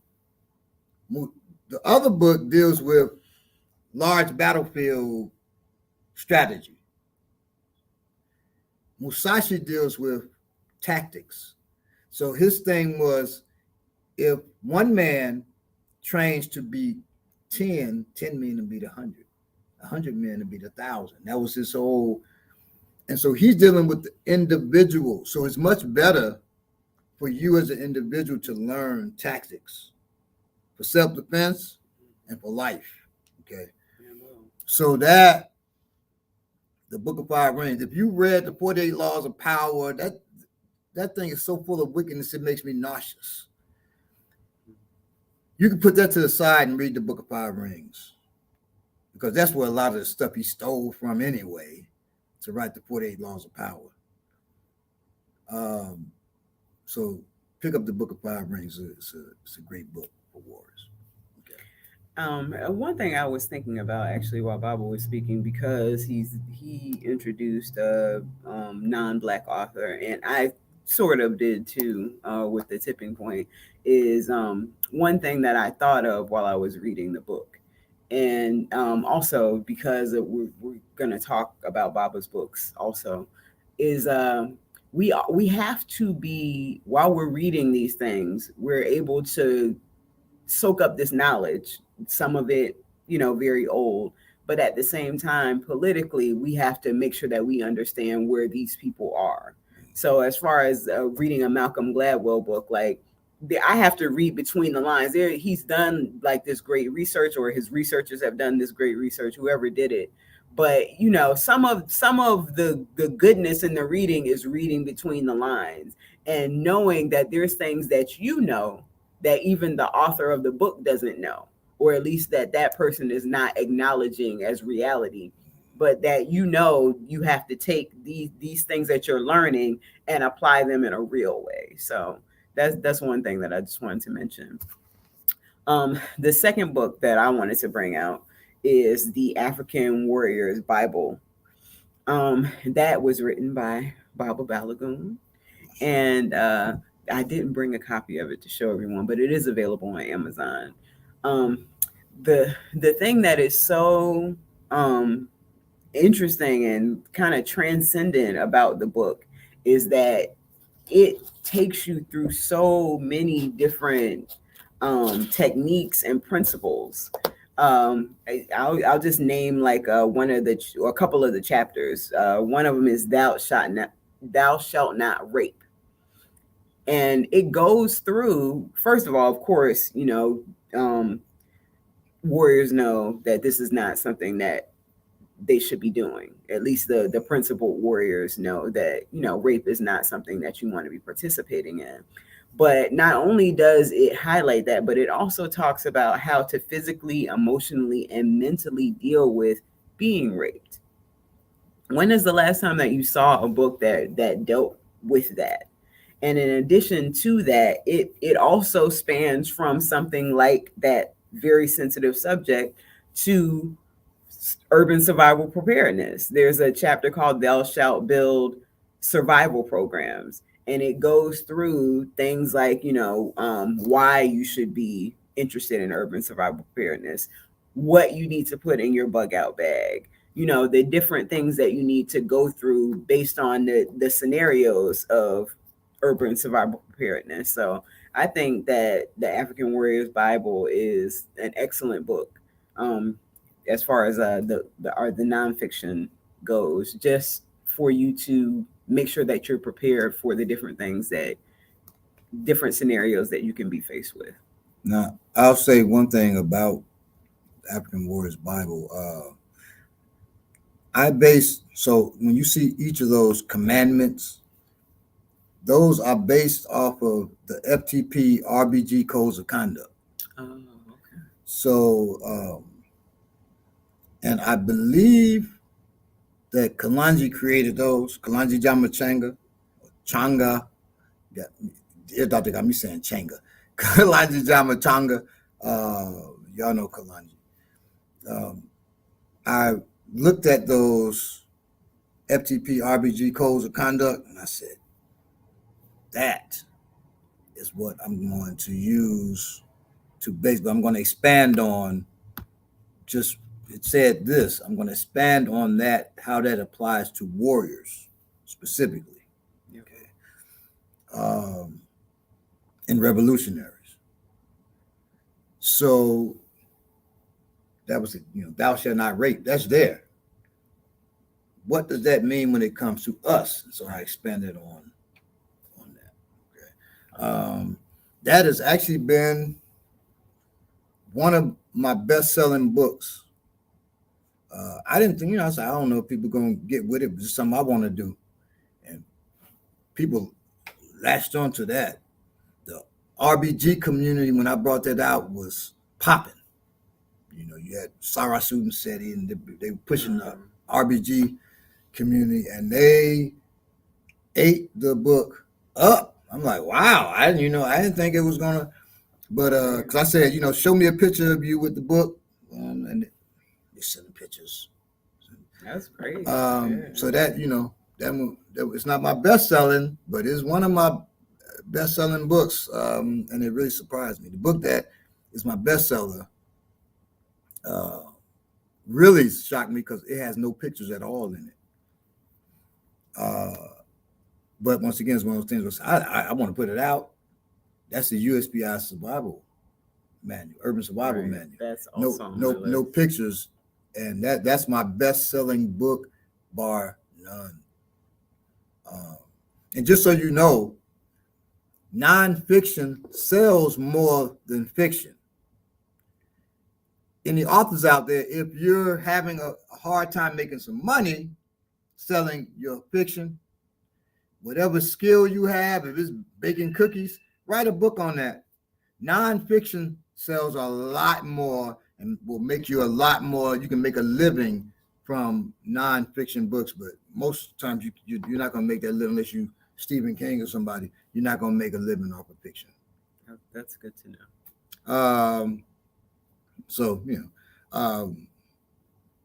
The other book deals with large battlefield strategy. Musashi deals with tactics. So his thing was, if one man trains to be 10 men to beat 100 men to beat 1,000. That was his whole. And so he's dealing with the individual. So it's much better for you as an individual to learn tactics for self-defense and for life. Okay. So that the Book of Five Rings, if you read the 48 Laws of Power, that thing is so full of wickedness, it makes me nauseous. You can put that to the side and read the Book of Five Rings, because that's where a lot of the stuff he stole from anyway to write the 48 Laws of Power. So pick up the Book of Five Rings. It's a great book for wars. One thing I was thinking about actually while Baba was speaking, because he introduced a non-black author, and I sort of did too with the tipping point, is one thing that I thought of while I was reading the book, and also because we're going to talk about Baba's books also, is we have to be, while we're reading these things, we're able to soak up this knowledge, some of it, very old, but at the same time, politically, we have to make sure that we understand where these people are. So as far as reading a Malcolm Gladwell book, like I have to read between the lines. He's done like this great research, or his researchers have done this great research, whoever did it. But some of the goodness in the reading is reading between the lines and knowing that there's things that that even the author of the book doesn't know, or at least that person is not acknowledging as reality, but that you have to take these things that you're learning and apply them in a real way. So that's one thing that I just wanted to mention. The second book that I wanted to bring out is the African Warriors Bible. That was written by Baba Balagoon, and I didn't bring a copy of it to show everyone, but it is available on Amazon. The thing that is so interesting and kind of transcendent about the book is that it takes you through so many different techniques and principles. I'll just name like a couple of the chapters. One of them is thou shalt not rape. And it goes through, first of all, of course, warriors know that this is not something that they should be doing. At least the principal warriors know that, rape is not something that you want to be participating in. But not only does it highlight that, but it also talks about how to physically, emotionally, and mentally deal with being raped. When is the last time that you saw a book that dealt with that? And in addition to that, it also spans from something like that very sensitive subject to urban survival preparedness. There's a chapter called Thou Shalt Build Survival Programs. And it goes through things like, why you should be interested in urban survival preparedness, what you need to put in your bug out bag, the different things that you need to go through based on the scenarios of urban survival preparedness. So I think that the African Warriors Bible is an excellent book as far as the nonfiction goes, just for you to make sure that you're prepared for the different scenarios that you can be faced with. Now, I'll say one thing about African Warriors Bible. So when you see each of those commandments, those are based off of the FTP RBG codes of conduct. Oh, okay. So, and I believe that Kalanji created those. Kalanji Changa. It got me saying Changa. Kalanji Changa. Y'all know Kalanji. I looked at those FTP RBG codes of conduct, and I said, that is what I'm going to use to basically, I'm going to expand on just, it said this, I'm going to expand on that, how that applies to warriors specifically. Okay. And revolutionaries. So that was, thou shalt not rape. That's there. What does that mean when it comes to us? So I expanded on that. Okay. That has actually been one of my best-selling books. I didn't think, I said, I don't know if people are going to get with it, but it's something I want to do. And people latched onto that. The RBG community, when I brought that out, was popping. You had Sarah Sudan Seti, and they were pushing the RBG community, and they ate the book up. I'm like, wow, I didn't think it was gonna, but because I said, show me a picture of you with the book, and they're sending pictures. That's great. So that that it's not my best selling, but it's one of my best selling books, and it really surprised me. The book that is my bestseller really shocked me because it has no pictures at all in it. But once again, it's one of those things where I want to put it out. That's the USPI survival manual, urban survival manual. That's awesome. No pictures, and that's my best-selling book, bar none. And just so you know, nonfiction sells more than fiction. Any authors out there, if you're having a hard time making some money selling your fiction, whatever skill you have, if it's baking cookies, write a book on that. Nonfiction sells a lot more and will make you a lot more. You can make a living from nonfiction books, but most times you're not going to make that living unless you Stephen King or somebody. You're not going to make a living off of fiction. That's good to know. So,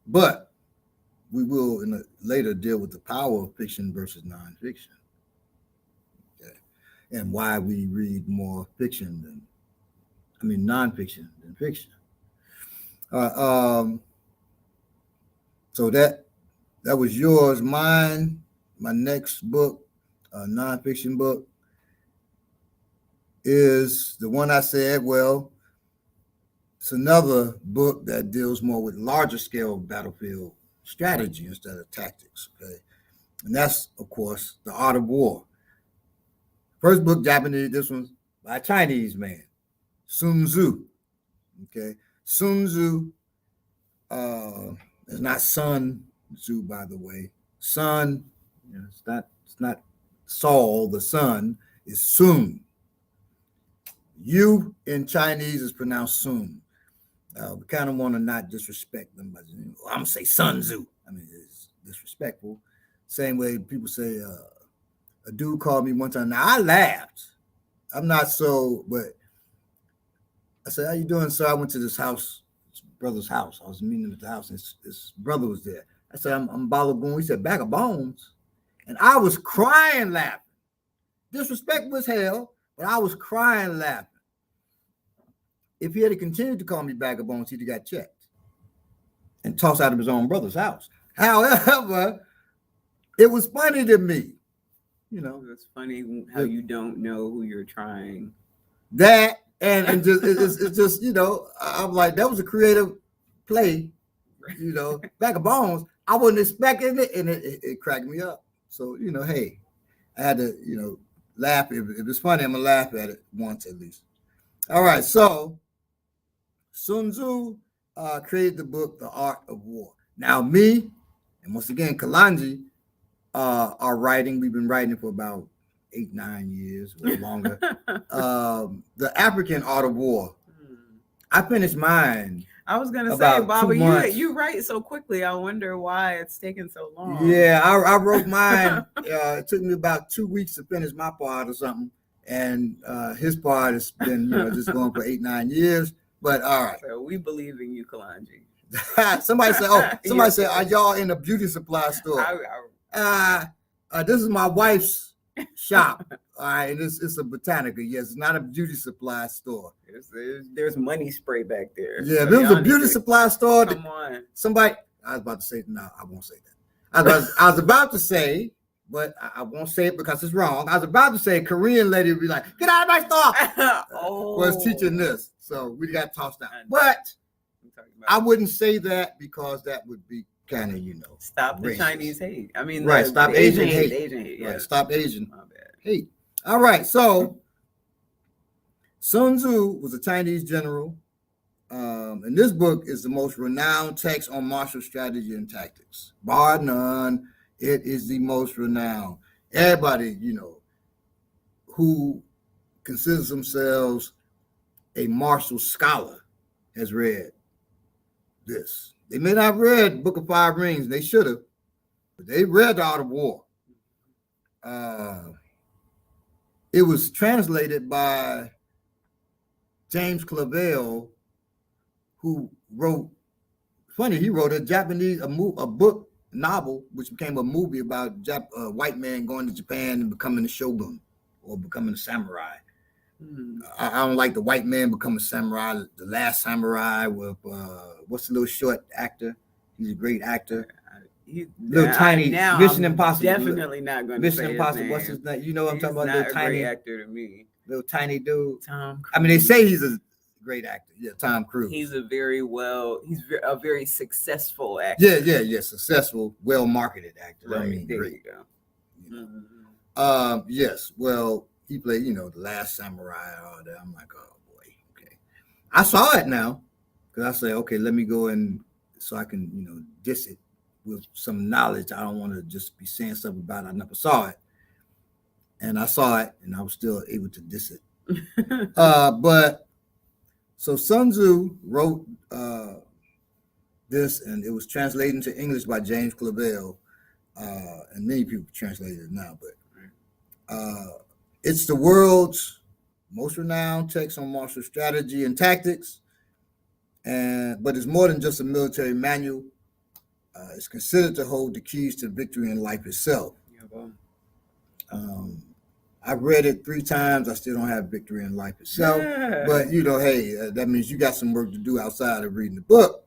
but we will later deal with the power of fiction versus nonfiction. Okay. And why we read more nonfiction than fiction. So that was yours. Mine, my next book, nonfiction book, is the one I said, well, it's another book that deals more with larger scale battlefield strategy instead of tactics. Okay. And that's, of course, The Art of War. First book, Japanese, this one's by a Chinese man, Sun Tzu. Okay. Sun Tzu is not Sun Tzu, by the way. Sun, it's not Saul, the sun, is Sun. You in Chinese is pronounced Sun. We kind of want to not disrespect them. But, I'm going to say Sun Tzu. It's disrespectful. Same way people say, a dude called me one time. Now, I laughed. I'm not so, but I said, how you doing, sir? I went to this house, his brother's house. I was meeting him at the house, and his brother was there. I said, I'm Balagoon. He said, bag of bones. And I was crying laughing. Disrespectful as hell, but I was crying laughing. If he had continued to call me bag of bones, he'd have got checked and tossed out of his own brother's house. However, it was funny to me. It's funny how you don't know who you're trying. That and just it's just I'm like, that was a creative play. Bag of bones. I wasn't expecting it, and it cracked me up. So, hey, I had to, laugh. If it's funny, I'm going to laugh at it once at least. All right. So Sun Tzu created the book, The Art of War. Now, me, and once again, Kalanji, are writing. We've been writing for about 8-9 years or longer. The African Art of War. I finished mine. I was gonna say, about Baba, 2 months. you write so quickly. I wonder why it's taking so long. Yeah, I wrote mine. It took me about 2 weeks to finish my part or something, and his part has been, just going for 8-9 years. But all right. So we believe in you, Kalanji. Somebody said, are y'all in a beauty supply store? This is my wife's shop. All right, and it's a botanica. Yes, it's not a beauty supply store. There's money spray back there. Yeah, there was a beauty supply store. Come on. Somebody, I was about to say, no, I won't say that. I was about to say, but I won't say it because it's wrong. I was about to say a Korean lady would be like, get out of my store. Was teaching this. So we got tossed out. But I wouldn't say that because that would be kind of, stop the racist. Chinese hate. I mean, right. Stop Asian hate. Asian hate. Yeah. Right. Stop Asian hate. All right. So Sun Tzu was a Chinese general. And this book is the most renowned text on martial strategy and tactics. Bar none, it is the most renowned. Everybody, who considers themselves a martial scholar has read this. They may not have read Book of Five Rings. They should have, but they read The Art of War. It was translated by James Clavell, who wrote, he wrote a book novel, which became a movie about a white man going to Japan and becoming a shogun or becoming a samurai. I don't like the white man becoming a samurai. The Last Samurai with what's the little short actor? He's a great actor. Little tiny Mission Impossible. Definitely not going to Mission Impossible. What's his name? You know what I'm talking about? Not little tiny great actor to me. Little tiny dude. Tom Cruise. I mean, they say he's a great actor. Yeah, Tom Cruise. He's a very successful actor. Yeah. Successful, well marketed actor. Right. I mean, there great. You go. Yes. Well, he played, The Last Samurai and all that. I'm like, oh boy, okay. I saw it now because I say, okay, let me go so I can, diss it with some knowledge. I don't want to just be saying stuff about it. I never saw it. And I saw it and I was still able to diss it. But so Sun Tzu wrote this, and it was translated into English by James Clavell, and many people translate it now, but it's the world's most renowned text on martial strategy and tactics, but it's more than just a military manual. It's considered to hold the keys to victory in life itself. I've read it 3 times. I still don't have victory in life itself. Yeah. But, hey, that means you got some work to do outside of reading the book.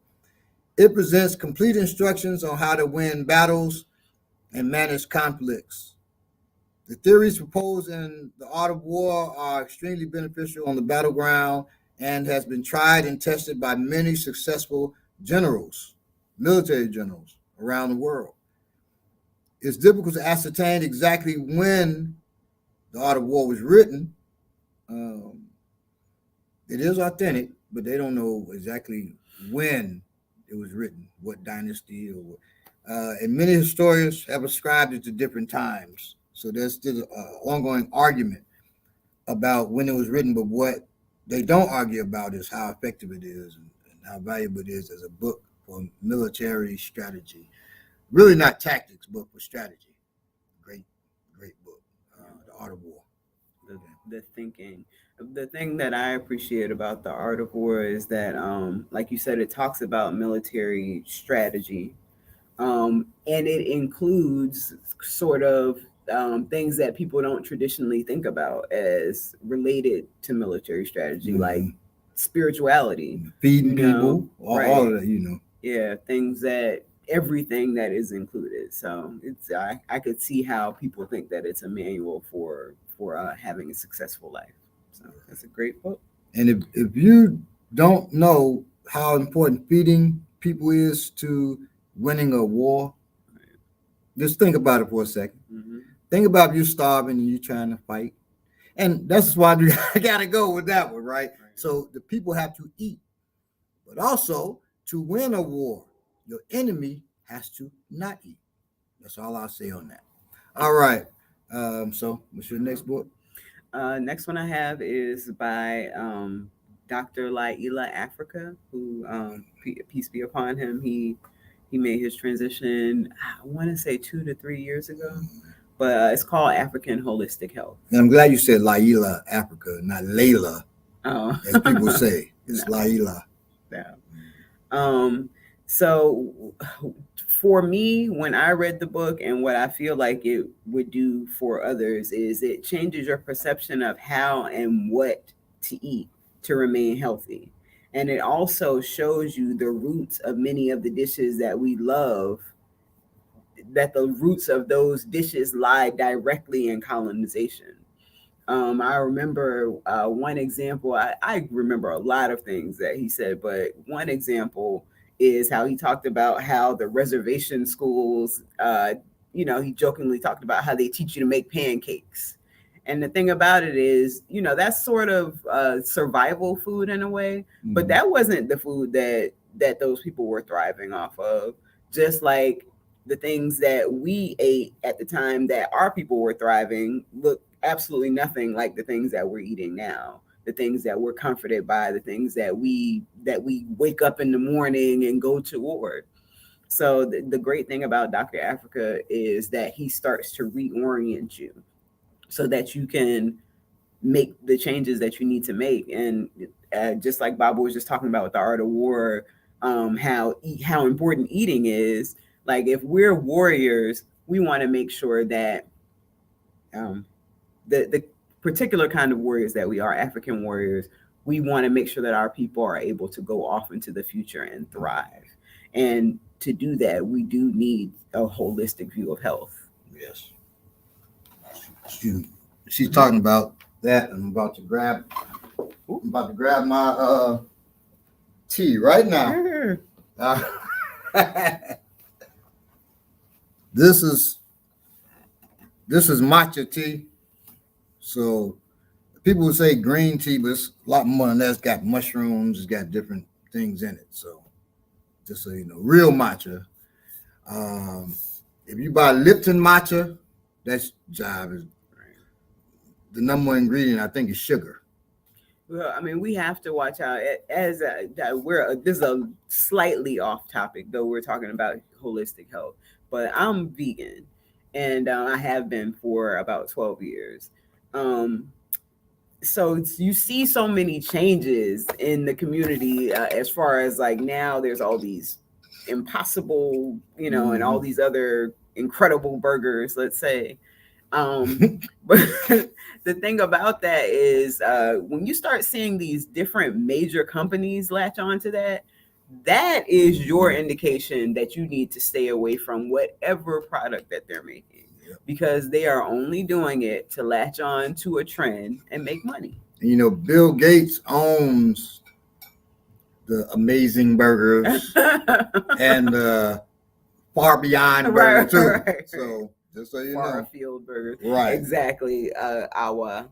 It presents complete instructions on how to win battles and manage conflicts. The theories proposed in The Art of War are extremely beneficial on the battleground and has been tried and tested by many successful generals, military generals around the world. It's difficult to ascertain exactly when The Art of War was written. It is authentic, but they don't know exactly when it was written, what dynasty and many historians have ascribed it to different times. So there's still an ongoing argument about when it was written, but what they don't argue about is how effective it is and how valuable it is as a book for military strategy. Really not tactics, but for strategy. Great book, The Art of War. The thinking. The thing that I appreciate about The Art of War is that, like you said, it talks about military strategy. And it includes sort of things that people don't traditionally think about as related to military strategy, like spirituality. Feeding people, all of that, Yeah, everything that is included. So I could see how people think that it's a manual for having a successful life. So that's a great book. And if you don't know how important feeding people is to winning a war, just think about it for a second. Mm-hmm. Think about if you're starving and you're trying to fight. And that's why you got to go with that one, right? So the people have to eat. But also, to win a war, your enemy has to not eat. That's all I'll say on that. All right. So what's your next book? Next one I have is by Dr. Laila Africa, who peace be upon him. He made his transition, I want to say 2 to 3 years ago, but it's called African Holistic Health. And I'm glad you said Laila Africa, not Layla, as people say. It's No. Laila. Yeah. So for me, when I read the book and what I feel like it would do for others is it changes your perception of how and what to eat to remain healthy. And it also shows you the roots of many of the dishes that we love, that the roots of those dishes lie directly in colonization. I remember one example. I remember a lot of things that he said, but one example is how he talked about how the reservation schools, he jokingly talked about how they teach you to make pancakes. And the thing about it is, that's sort of survival food in a way, but that wasn't the food that those people were thriving off of. Just like the things that we ate at the time that our people were thriving look absolutely nothing like the things that we're eating now, the things that we're comforted by, the things that we wake up in the morning and go toward. So the great thing about Dr. Africa is that he starts to reorient you so that you can make the changes that you need to make. And just like Bob was just talking about with the art of war, how important eating is. Like if we're warriors, we want to make sure that the particular kind of warriors that we are, African warriors, we want to make sure that our people are able to go off into the future and thrive. And to do that, we do need a holistic view of health. Yes. She's talking about that. I'm about to grab my tea right now. This is matcha tea. So people would say green tea, but it's a lot more than that. It's got mushrooms, it's got different things in it. So just so you know, real matcha. If you buy Lipton matcha, that's jive. The number one ingredient, I think, is sugar. Well, I mean, we have to watch out. This is a slightly off topic, though we're talking about holistic health. But I'm vegan, and I have been for about 12 years. So you see so many changes in the community as far as like now there's all these impossible, and all these other incredible burgers, let's say. But the thing about that is when you start seeing these different major companies latch onto that is your indication that you need to stay away from whatever product that they're making, because they are only doing it to latch on to a trend and make money. And, Bill Gates owns the Amazing Burgers and Far Beyond Burger too. Right. So just so you Far know, Afield Burgers. Right. Exactly. Our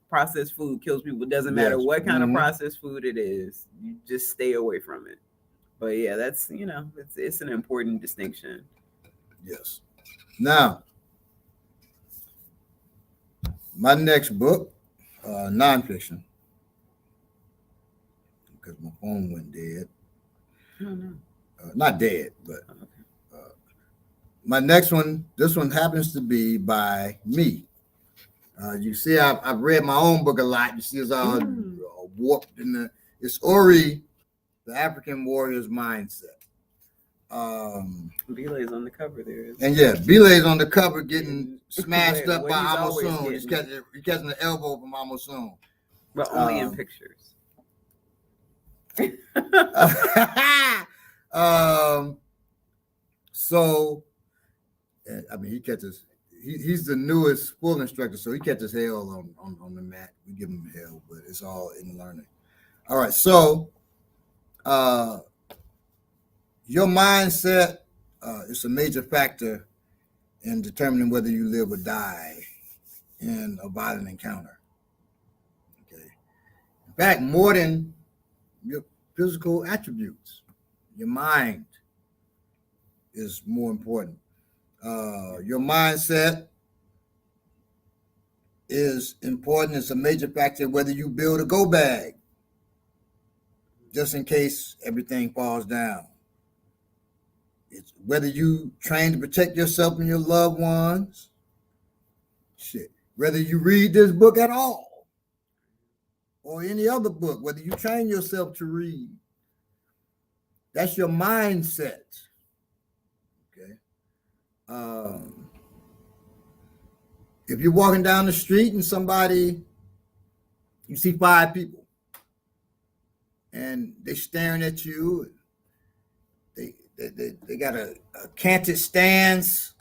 processed food kills people. It doesn't matter what kind of processed food it is. You just stay away from it. But yeah, that's it's an important distinction. Yes. Now, my next book, nonfiction, because my phone went dead. Oh no. Not dead, but my next one. This one happens to be by me. You see, I've read my own book a lot. You see, it's all warped in the. It's Ori, the African Warrior's Mindset. Belay's on the cover there. And yeah, Belay's on the cover getting smashed up by Amosun. He's catching the elbow from Amosun. But only in pictures. So, I mean, he catches. He's the newest full instructor, so he catches hell on the mat. We give him hell, but it's all in learning. All right, so your mindset it's a major factor in determining whether you live or die in a violent encounter. Okay. In fact, more than your physical attributes, your mind is more important. Your mindset is important. It's a major factor whether you build a go bag, just in case everything falls down. It's whether you train to protect yourself and your loved ones. Shit. Whether you read this book at all or any other book, whether you train yourself to read, that's your mindset. Okay. If you're walking down the street and you see 5 people and they're staring at you, they got a canted stance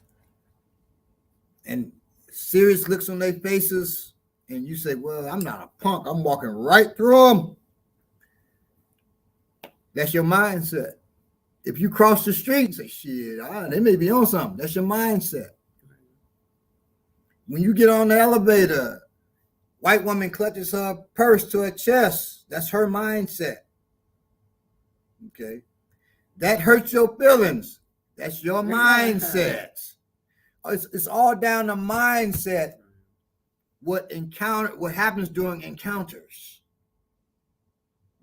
and serious looks on their faces, and you say, well, I'm not a punk, I'm walking right through them. That's your mindset. If you cross the street and say, shit, they may be on something, that's your mindset. When you get on the elevator, white woman clutches her purse to her chest, that's her mindset. Okay. That hurts your feelings. That's your mindset. It's all down to mindset. What happens during encounters.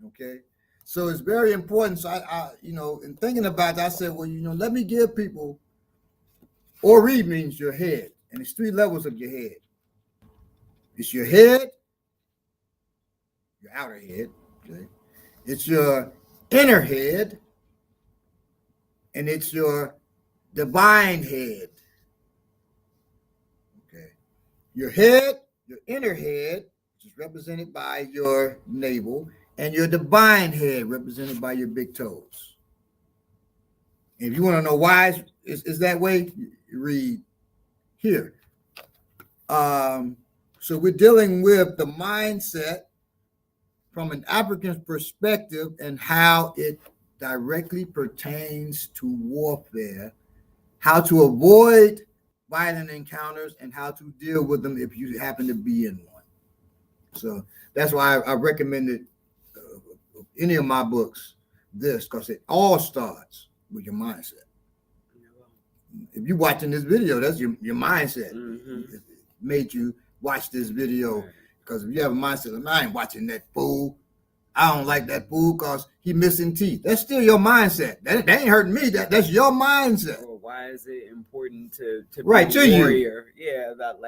Okay. So it's very important. So I in thinking about that, I said, well, let me give people, Ori means your head. And it's 3 levels of your head. It's your head, your outer head. Okay. It's your inner head. And it's your divine head. Okay. Your head, your inner head, which is represented by your navel, and your divine head, represented by your big toes. And if you want to know why it's that way, you read here. So we're dealing with the mindset from an African perspective and how it directly pertains to warfare, how to avoid violent encounters, and how to deal with them if you happen to be in one. So that's why I recommended any of my books this, because it all starts with your mindset. If you're watching this video, that's your mindset. Mm-hmm. It made you watch this video, because if you have a mindset, I ain't watching that fool. I don't like that fool because he missing teeth. That's still your mindset. That ain't hurting me. That's your mindset. Well, why is it important to right, be to a warrior? You? Yeah, that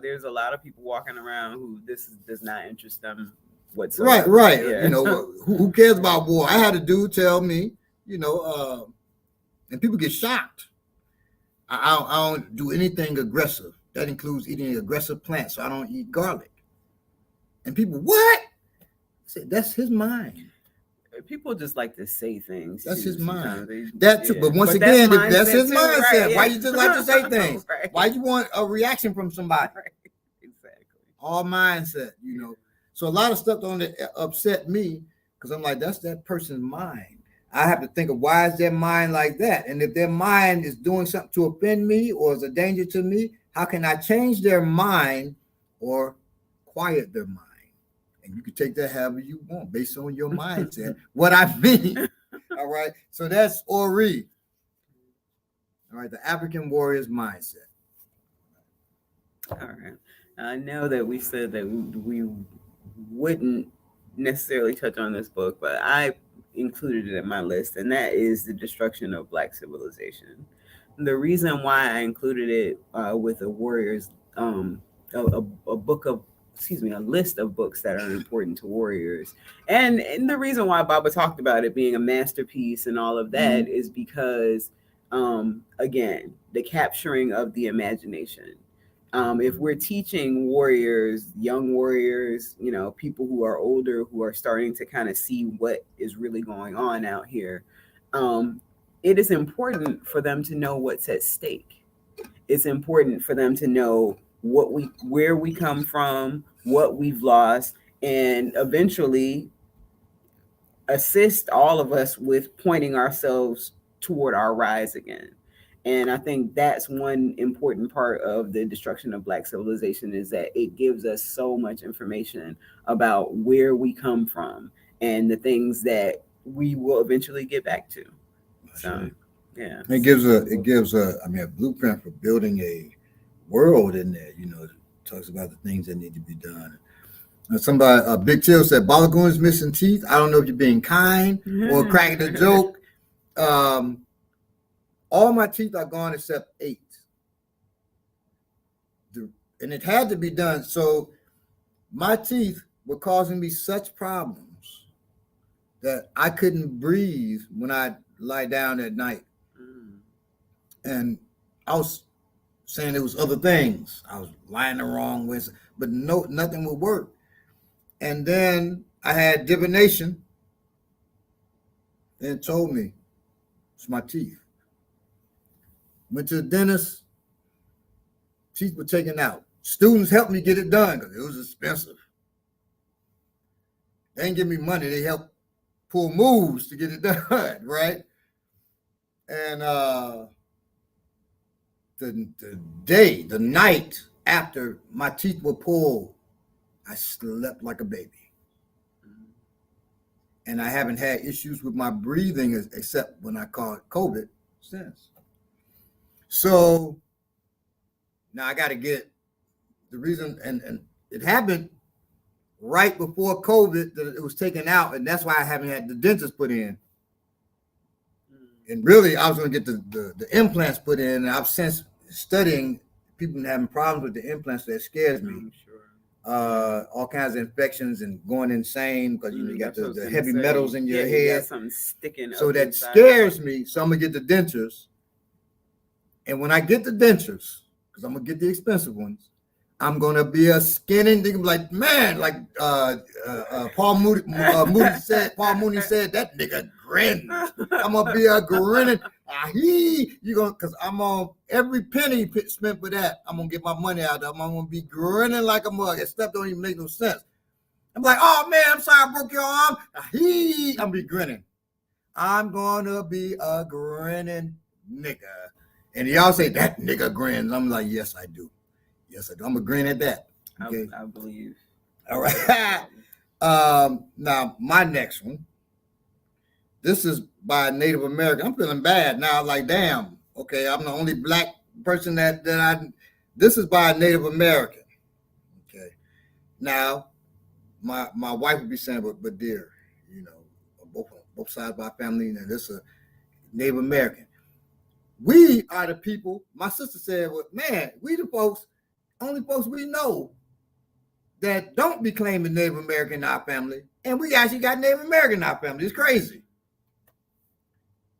there's a lot of people walking around who this does not interest them whatsoever. Right. Yeah. Who cares about war? I had a dude tell me, and people get shocked. I don't do anything aggressive. That includes eating aggressive plants. So I don't eat garlic. And people, what? I said, that's his mind. People just like to say things. That's his mind. Too. But once again, if that's his mindset, right, why you just like to say things? Right. Why you want a reaction from somebody? Right. Exactly. All mindset, So a lot of stuff don't upset me, because I'm like, that's that person's mind. I have to think of, why is their mind like that? And if their mind is doing something to offend me or is a danger to me, how can I change their mind or quiet their mind? And you can take that however you want based on your mindset. What I mean. All right. So that's Ori. All right. The African warrior's mindset. All right. I know that we said that we wouldn't necessarily touch on this book, but I included it in my list, and that is The Destruction of Black Civilization. The reason why I included it with a warrior's, a list of books that are important to warriors. And the reason why Baba talked about it being a masterpiece and all of that is because, again, the capturing of the imagination. If we're teaching warriors, young warriors, people who are older, who are starting to kind of see what is really going on out here, it is important for them to know what's at stake. It's important for them to know where we come from, what we've lost, and eventually assist all of us with pointing ourselves toward our rise again. And I think that's one important part of the destruction of Black civilization, is that it gives us so much information about where we come from and the things that we will eventually get back to. So, yeah, it gives a blueprint for building a world in there. It talks about the things that need to be done. Somebody, Big Chill said, Balagoon's missing teeth. I don't know if you're being kind or cracking a joke. All my teeth are gone except 8. And it had to be done. So my teeth were causing me such problems that I couldn't breathe when I lie down at night. And I was saying it was other things. I was lying the wrong way, but nothing would work. And then I had divination, and it told me it's my teeth. Went to the dentist, teeth were taken out. Students helped me get it done because it was expensive. They didn't give me money. They helped pull moves to get it done, right? And the night after my teeth were pulled, I slept like a baby. And I haven't had issues with my breathing except when I caught COVID since. So now I got to get the reason, and it happened right before COVID that it was taken out, and that's why I haven't had the dentist put in. And really, I was going to get the implants put in, and I've since studying people having problems with the implants. That scares me. All kinds of infections and going insane because you got the heavy metals in your head. Got something sticking. So that scares me. So I'm gonna get the dentures, and when I get the dentures, because I'm gonna get the expensive ones, I'm gonna be a skinny. They can be like, man, like Paul Mooney said. Paul Mooney said that nigga grin. I'm gonna be a grinning. You gonna, because I'm on every penny spent for that. I'm gonna get my money out of them. I'm gonna be grinning like a mug. That stuff don't even make no sense. I'm like, oh man, I'm sorry I broke your arm. I'm gonna be grinning. I'm gonna be a grinning nigga. And y'all say that nigga grins. I'm like, yes, I do. Yes, I do. I'm gonna grin at that. Okay? I believe. All right. Now my next one. This is by a Native American. I'm feeling bad now. Like, damn. Okay, I'm the only Black person that This is by a Native American. Okay. Now, my wife would be saying, but dear, both sides of our family, and this is a Native American. We are the people. My sister said, well, man, we the only folks we know that don't be claiming Native American in our family, and we actually got Native American in our family. It's crazy.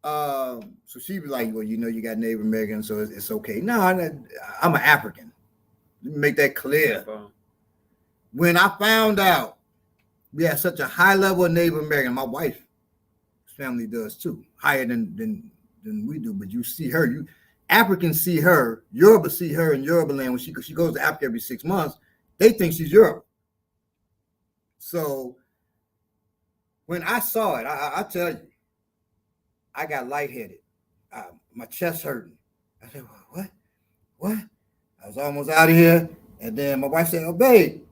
So she was like, well, you got Native American, so it's okay. No, I'm an African. Let me make that clear. When I found out we had such a high level of Native American, my wife's family does too, higher than we do. But you see her, Africans see her, Yoruba see her in Yoruba land when she goes to Africa every 6 months. They think she's Yoruba. So when I saw it, I tell you, I got lightheaded. My chest hurting. I said, what? I was almost out of here. And then my wife said, oh, babe,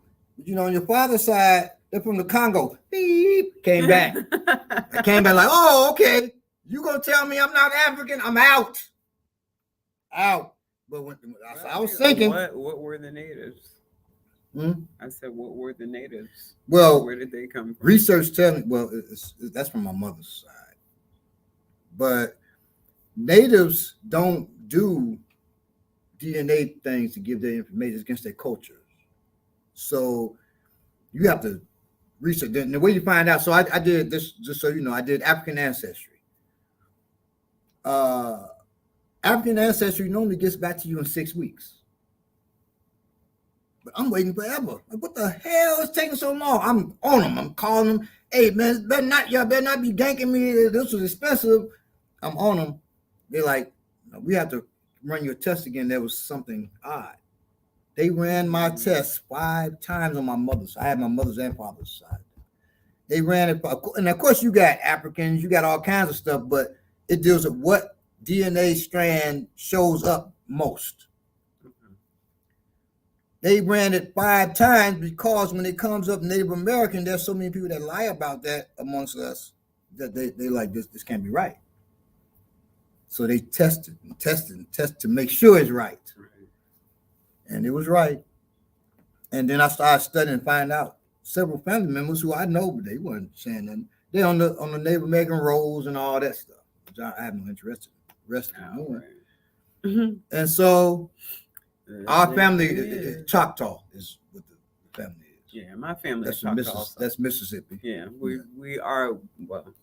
on your father's side, they're from the Congo. Beep, came back. I came back like, oh, okay. You gonna tell me I'm not African? I'm out. But I was thinking. What were the natives? I said, what were the natives? Well, where did they come from? Research telling, that's from my mother's side. But natives don't do DNA things to give their information against their culture. So you have to research. And the way you find out, so I did this, just so you know, I did African ancestry. African ancestry normally gets back to you in 6 weeks. But I'm waiting forever. Like, what the hell is taking so long? I'm on them. I'm calling them. Hey, man, y'all better not be ganking me. This was expensive. I'm on them. They're like, we have to run your test again. There was something odd. They ran my test 5 times on my mother's side. I had my mother's and father's side. They ran it. And of course, you got Africans, you got all kinds of stuff, but it deals with what DNA strand shows up most. Mhm. They ran it 5 times because when it comes up Native American, there's so many people that lie about that amongst us that they like this can't be right. So they tested and tested and tested to make sure it's right. Right. And it was right. And then I started studying and find out several family members who I know, but they weren't saying nothing. They on the Native American rolls and all that stuff, which I have no interest in Oh, doing. right. Mhm. And so our family, Yeah. Choctaw is what the family is. Yeah, my family That's is Choctaw also. that's Mississippi. Yeah, we are, well,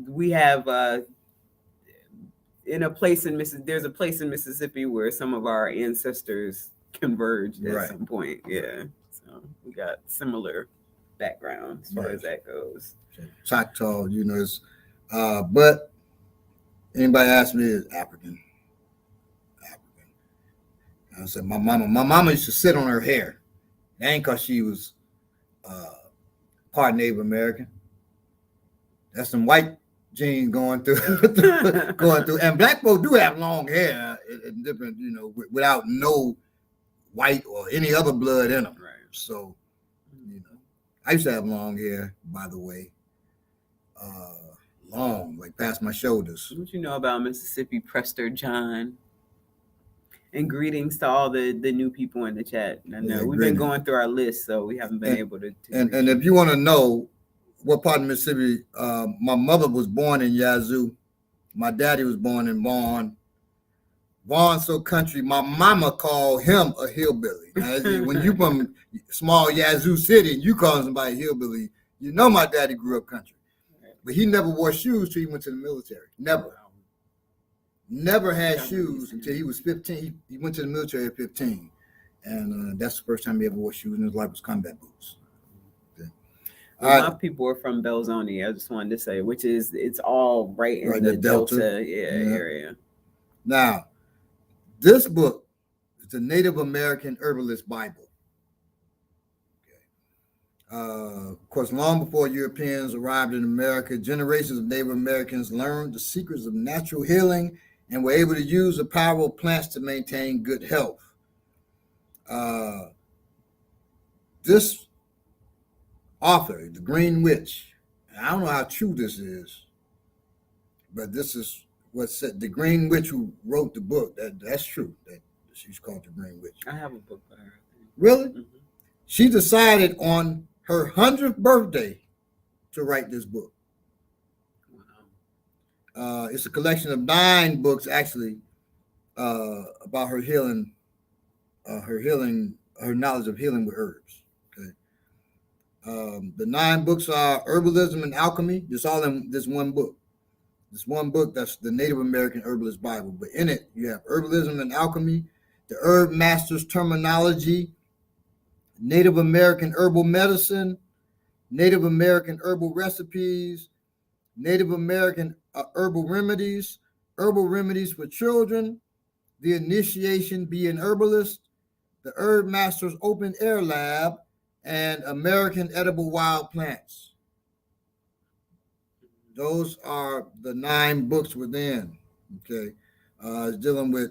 we have in a place in Mississippi. There's a place in Mississippi where some of our ancestors converged at Right. some point. Yeah, so we got similar background as far Yes. as that goes. Choctaw, is, but anybody ask me is African. I said my mama used to sit on her hair. That ain't cause she was part Native American. That's some white genes going through, and black folks do have long hair in different, without no white or any other blood in them. Right. So, I used to have long hair, by the way, long, like past my shoulders. What you know about Mississippi, Prester John? And greetings to all the new people in the chat. I know we've been going through our list, so we haven't been able to and if you want to know what part of Mississippi, my mother was born in Yazoo. My daddy was born in Vaughn. Vaughn's so country. My mama called him a hillbilly. Now, when you from small Yazoo city and you call somebody a hillbilly, you know my daddy grew up country. But he never wore shoes till he went to the military. Never had shoes until he was 15. He went to the military at 15. And that's the first time he ever wore shoes in his life was combat boots. Well, my people are from Belzoni. I just wanted to say, which is, it's all right in the Delta area. Now, this book is the Native American Herbalist Bible. Of course, long before Europeans arrived in America, generations of Native Americans learned the secrets of natural healing and were able to use the power of plants to maintain good health. This author, the Green Witch, I don't know how true this is, but this is what said. The Green Witch who wrote the book, that's true, that she's called the Green Witch. I have a book by her. Really? Mm-hmm. She decided on her 100th birthday to write this book. Wow. It's a collection of 9 books, actually, about her healing, her knowledge of healing with herbs. Okay. The 9 books are Herbalism and Alchemy. It's all in this one book. This one book, that's the Native American Herbalist Bible. But in it, you have Herbalism and Alchemy, the Herb Master's Terminology, Native American Herbal Medicine, Native American Herbal Recipes, Native American Herbal Remedies, Herbal Remedies for Children, The Initiation Be an Herbalist, the Herb Master's Open Air Lab, and American Edible Wild Plants. Those are the 9 books within. Okay. It's dealing with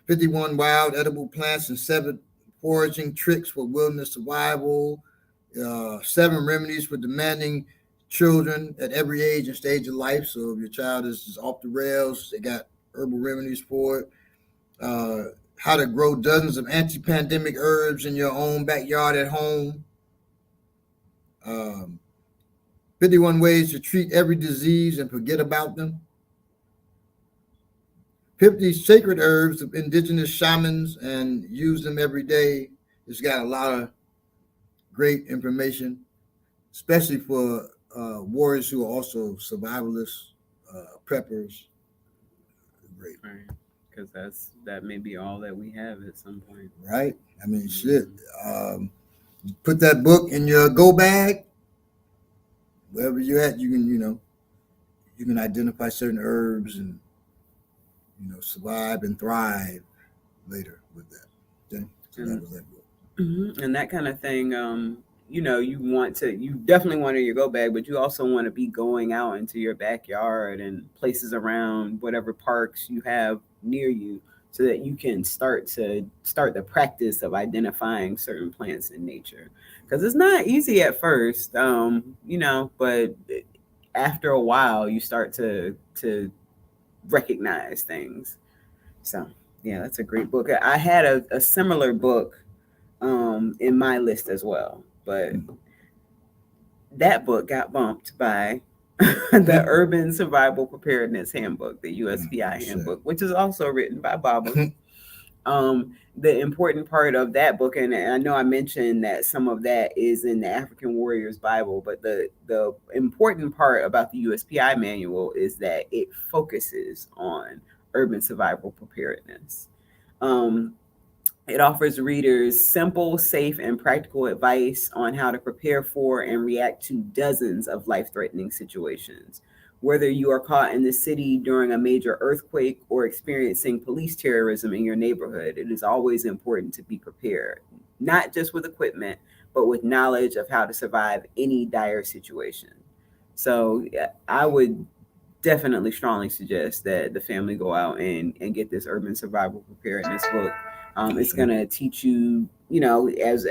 51 wild edible plants and 7 foraging tricks for wilderness survival, 7 remedies for demanding children at every age and stage of life. So if your child is off the rails, they got herbal remedies for it. How to grow dozens of anti-pandemic herbs in your own backyard at home. 51 ways to treat every disease and forget about them. 50 sacred herbs of indigenous shamans and use them every day. It's got a lot of great information, especially for warriors who are also survivalists, preppers. Great. Right. Because that may be all that we have at some point. Right? I mean, shit. Put that book in your go bag. Wherever you're at, you can identify certain herbs and survive and thrive later with that. Okay? So that was that book. Mm-hmm. And that kind of thing, you definitely want it in your go bag, but you also want to be going out into your backyard and places around whatever parks you have near you, so that you can start the practice of identifying certain plants in nature. Because it's not easy at first, but after a while you start to recognize things. So yeah, that's a great book. I had a similar book in my list as well, but that book got bumped by the Urban Survival Preparedness Handbook, the USPI handbook, which is also written by Baba. The important part of that book, and I know I mentioned that some of that is in the African Warriors Bible, but the important part about the USPI manual is that it focuses on urban survival preparedness. It offers readers simple, safe, and practical advice on how to prepare for and react to dozens of life-threatening situations. Whether you are caught in the city during a major earthquake or experiencing police terrorism in your neighborhood, it is always important to be prepared, not just with equipment, but with knowledge of how to survive any dire situation. So I would definitely strongly suggest that the family go out and get this urban survival preparedness book. It's going to teach you, as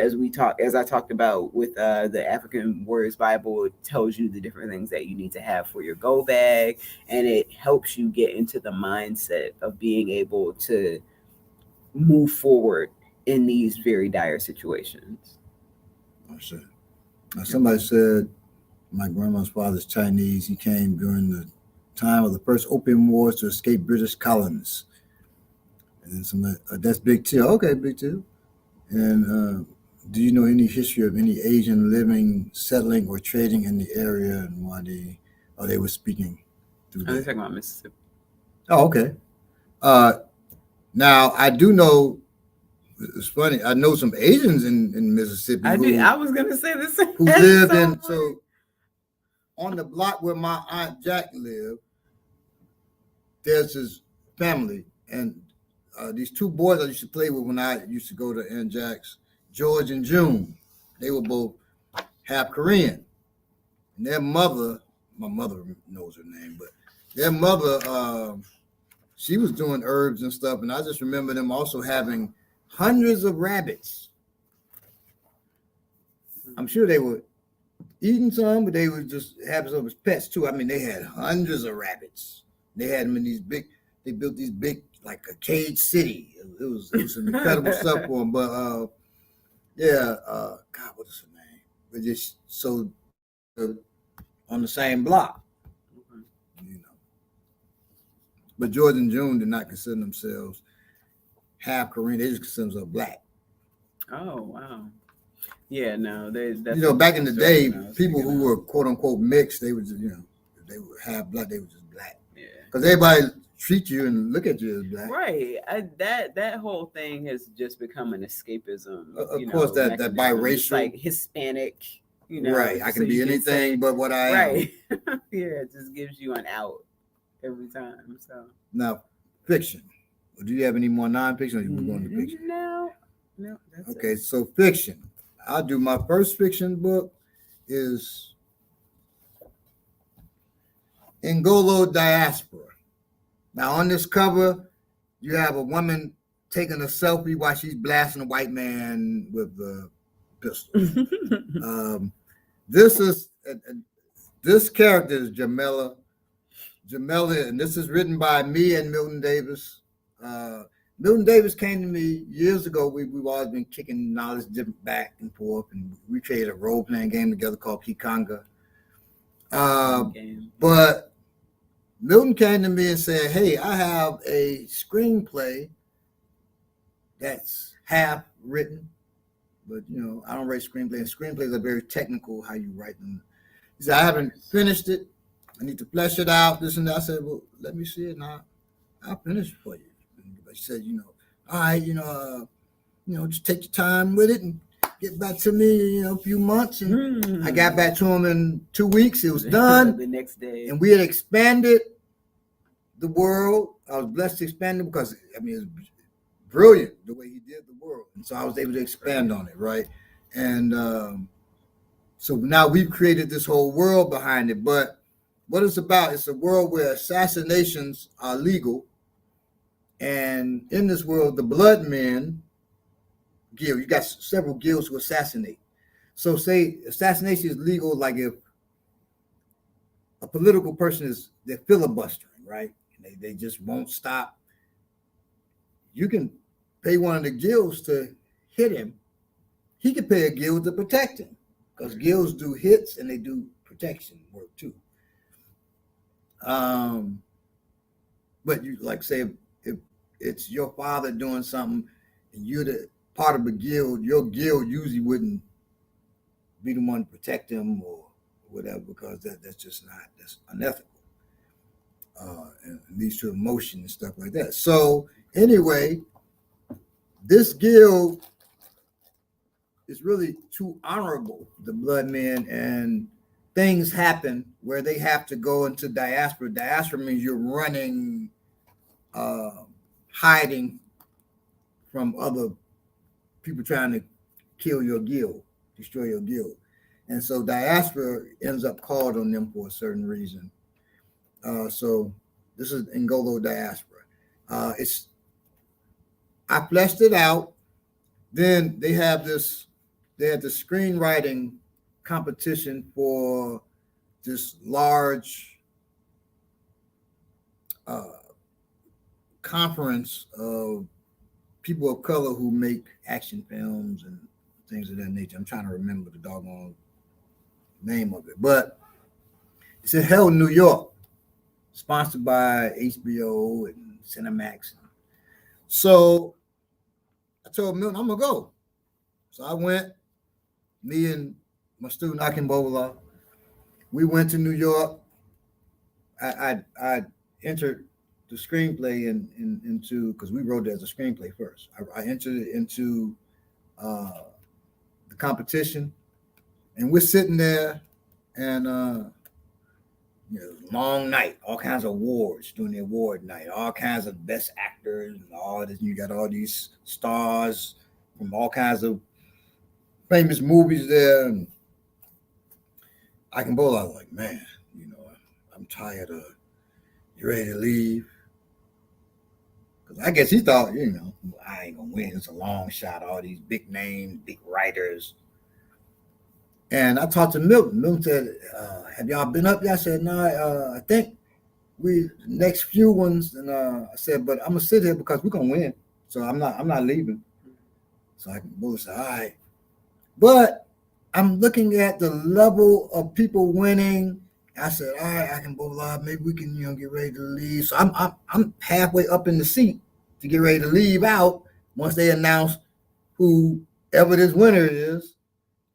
I talked about with the African Warriors Bible, it tells you the different things that you need to have for your go bag, and it helps you get into the mindset of being able to move forward in these very dire situations. Now, somebody said my grandma's father's Chinese. He came during the time of the first Opium Wars to escape British colonists. And then somebody, that's Big Two. Okay, Big Two. And do you know any history of any Asian living, settling, or trading in the area, and why they were speaking through I was that? talking about Mississippi. Oh, okay. Now I do know. It's funny. I know some Asians in Mississippi. I was gonna say the same. Who lived in so on the block where my Aunt Jack lived. There's his family, and these two boys I used to play with when I used to go to Aunt Jack's, George and June. They were both half Korean. And their mother, my mother knows her name, but their mother, she was doing herbs and stuff, and I just remember them also having hundreds of rabbits. I'm sure they were eating some, but they were just having some as pets too. I mean, they had hundreds of rabbits. They had them in these big. They built these big, like a cage city. It was some incredible stuff for them. But God, what is her name? But just so on the same block, you know. But George and June did not consider themselves half Korean. They just consider themselves black. Oh wow. Yeah, no, that's back in the day, people who were quote unquote mixed, they were just, they were half black. They were just black. Yeah. Because everybody treat you and look at you as black. Right. That whole thing has just become an escapism. Of course, that biracial, it's like Hispanic. Right. I can be anything but what I am. Right. Yeah, it just gives you an out every time. So now, fiction. Do you have any more nonfiction, or you move on to fiction? No. That's okay. It. So fiction. I'll do my first fiction book is Ngolo Diaspora. Now on this cover, you have a woman taking a selfie while she's blasting a white man with a pistol. This character is Jamila, and this is written by me and Milton Davis. Milton Davis came to me years ago. We've always been kicking knowledge back and forth, and we created a role-playing game together called Kikanga. But Milton came to me and said, hey, I have a screenplay that's half written, but, I don't write screenplays. Screenplays are very technical, how you write them. He said, I haven't finished it. I need to flesh it out, this and that. I said, well, let me see it now. I'll finish it for you. But she said, all right, just take your time with it and get back to me, a few months. And I got back to him in 2 weeks. It was done. The next day. And we had expanded the world. I was blessed to expand it because, it was brilliant the way he did the world. And so I was able to expand on it, right? And So now we've created this whole world behind it. But what it's about, it's a world where assassinations are legal. And in this world, the blood men guild, you got several guilds who assassinate. So say assassination is legal, like if a political person they're filibustering, right? And they just won't stop. You can pay one of the guilds to hit him. He could pay a guild to protect him, because guilds do hits and they do protection work too. But you, like, say if it's your father doing something and you're the part of a guild, your guild usually wouldn't be the one to protect him or whatever, because that's unethical. And leads to emotion and stuff like that. So anyway, this guild is really too honorable, the blood men, and things happen where they have to go into diaspora. Diaspora means you're running, hiding from other people trying to kill your guild, destroy your guild. And so diaspora ends up called on them for a certain reason. So this is Ngolo diaspora. I fleshed it out. Then they had the screenwriting competition for this large conference of people of color who make action films and things of that nature. I'm trying to remember the doggone name of it, but it's held in New York, sponsored by HBO and Cinemax. So I told Milton, I'm gonna go. So I went, me and my student Akin Bobola, we went to New York. I entered the screenplay into, because we wrote it as a screenplay first. I entered it into the competition, and we're sitting there, and long night, all kinds of awards, doing the award night, all kinds of best actors and all this. You got all these stars from all kinds of famous movies there. And I can bowl out like, man, I'm tired of, you ready to leave? Because I guess he thought, I ain't gonna win. It's a long shot, all these big names, big writers. And I talked to Milton. Milton said, have y'all been up yet? I said, no, I think the next few ones. And I said, but I'm gonna sit here because we're gonna win. So I'm not leaving. So I can both say, all right. But I'm looking at the level of people winning. I said, all right, I can both maybe we can, get ready to leave. So I'm halfway up in the seat to get ready to leave out. Once they announce whoever this winner is,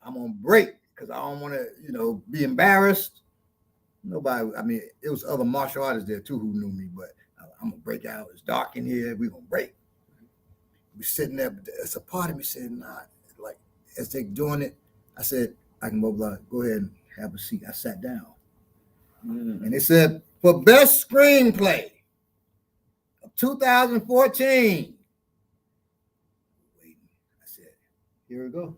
I'm on break because I don't want to, be embarrassed. Nobody, it was other martial artists there too who knew me, but I'm gonna break out. It's dark in here. We're gonna break. We're sitting there, but it's a part of me said, nah. Like as they doing it, I said, I can go ahead and have a seat. I sat down. And they said, for best screenplay of 2014. Wait, I said, here we go.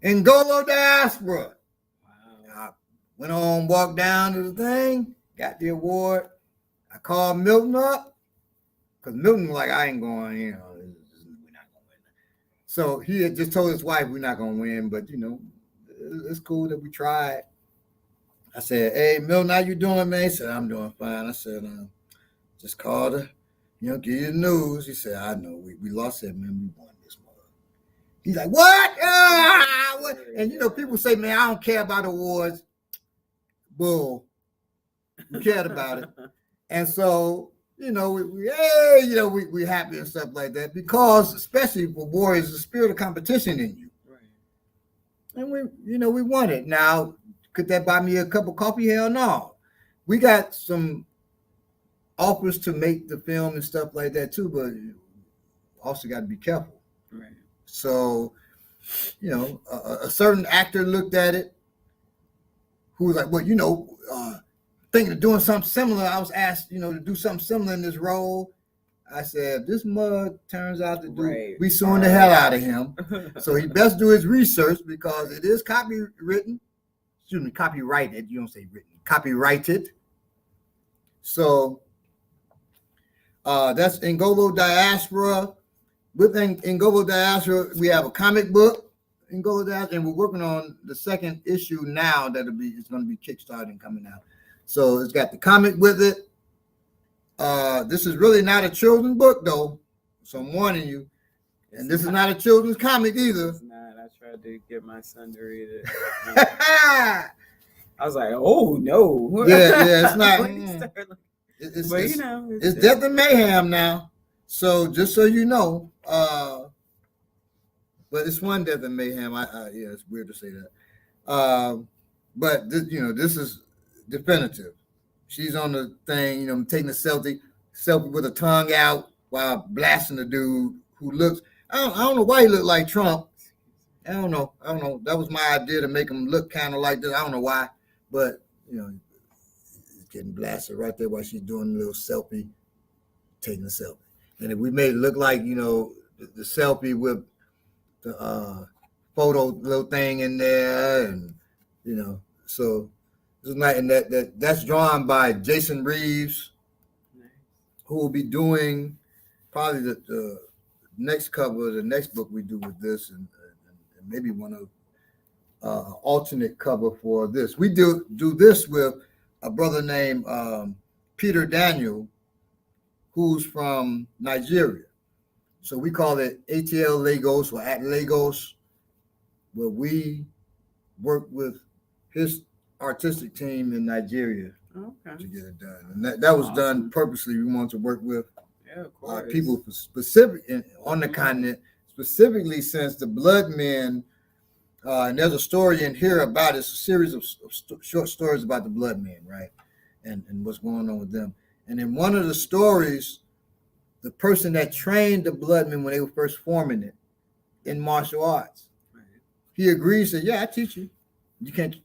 Ngolo diaspora. Wow. I went on, walked down to the thing, got the award. I called Milton up because Milton was like, I ain't going, we're not going to win. So he had just told his wife, we're not going to win, but, it's cool that we tried. I said, hey, Milton, how you doing, man? He said, I'm doing fine. I said, just called her, give you the news. He said, I know, we lost it, man. We won this month. He's like, what? What? And, people say, man, I don't care about awards. Bull. We cared about it. And so, we're happy and stuff like that because, especially for warriors, there's a spirit of competition in you. Right. And we won it. Now, could that buy me a cup of coffee? Hell no. We got some offers to make the film and stuff like that too, but also got to be careful. Right. So, a certain actor looked at it who was like, well, thinking of doing something similar. I was asked, to do something similar in this role. I said, this mug turns out to do, we suing the hell out of him. So he best do his research because it is copywritten. copyrighted. You don't say written, copyrighted. So that's Ngolo Diaspora. With Ngolo Diaspora, we have a comic book, Ngolo Diaspora, and we're working on the second issue now. It's going to be kickstarted and coming out. So it's got the comic with it. This is really not a children's book, though. So I'm warning you. And this is not a children's comic either. It's not. I tried to get my son to read it. I was like, oh, no. Yeah, it's not. It's death and mayhem now. So just so you know, but it's one death and mayhem. Yeah, it's weird to say that. But this is definitive. She's on the thing, taking a selfie with her tongue out while blasting the dude who looks. I don't know why he looked like Trump. I don't know. That was my idea to make him look kind of like this. I don't know why, but he's getting blasted right there while she's doing a little selfie, taking a selfie. And if we made it look like the selfie with the photo little thing in there, and so it's not. And that's drawn by Jason Reeves, who will be doing probably the next cover, the next book we do with this, and maybe one of alternate cover for this. We do this with a brother named Peter Daniel, who's from Nigeria. So we call it ATL Lagos or at Lagos, where we work with his artistic team in Nigeria to get it done. And that was done purposely. We wanted to work with people specific on the continent, specifically since the Blood Men, and there's a story in here about it's a series of short stories about the Blood Men, right? And what's going on with them. And in one of the stories, the person that trained the Blood Men when they were first forming it in martial arts, he agrees, said, yeah, I teach you. You can't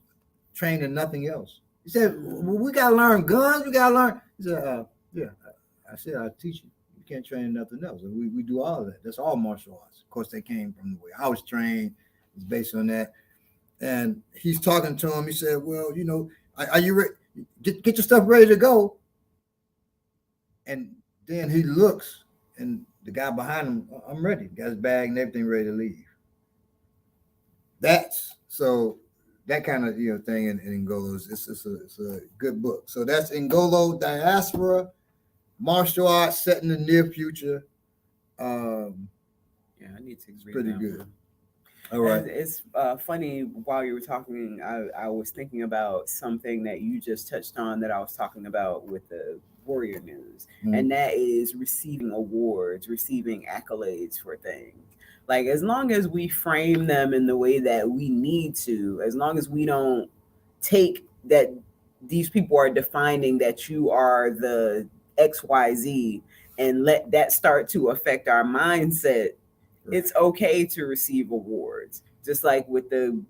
train in nothing else. He said, well, we got to learn guns. We got to learn. He said, yeah. I said, I'll teach you. You can't train in nothing else. And we do all of that. That's all martial arts. Of course, they came from the way I was trained. It's based on that. And he's talking to him. He said, well, are you ready? Get your stuff ready to go. And then he looks, and the guy behind him, I'm ready. Got his bag and everything ready to leave. That kind of thing in Ngolo, it's a good book. So that's Ngolo Diaspora, martial arts set in the near future. I need to read pretty that good. one. All right. It's funny, while you were talking, I was thinking about something that you just touched on that I was talking about with the Warrior News, and that is receiving awards, receiving accolades for things. Like, as long as we frame them in the way that we need to, as long as we don't take that these people are defining that you are the XYZ and let that start to affect our mindset, it's okay to receive awards. Just like with the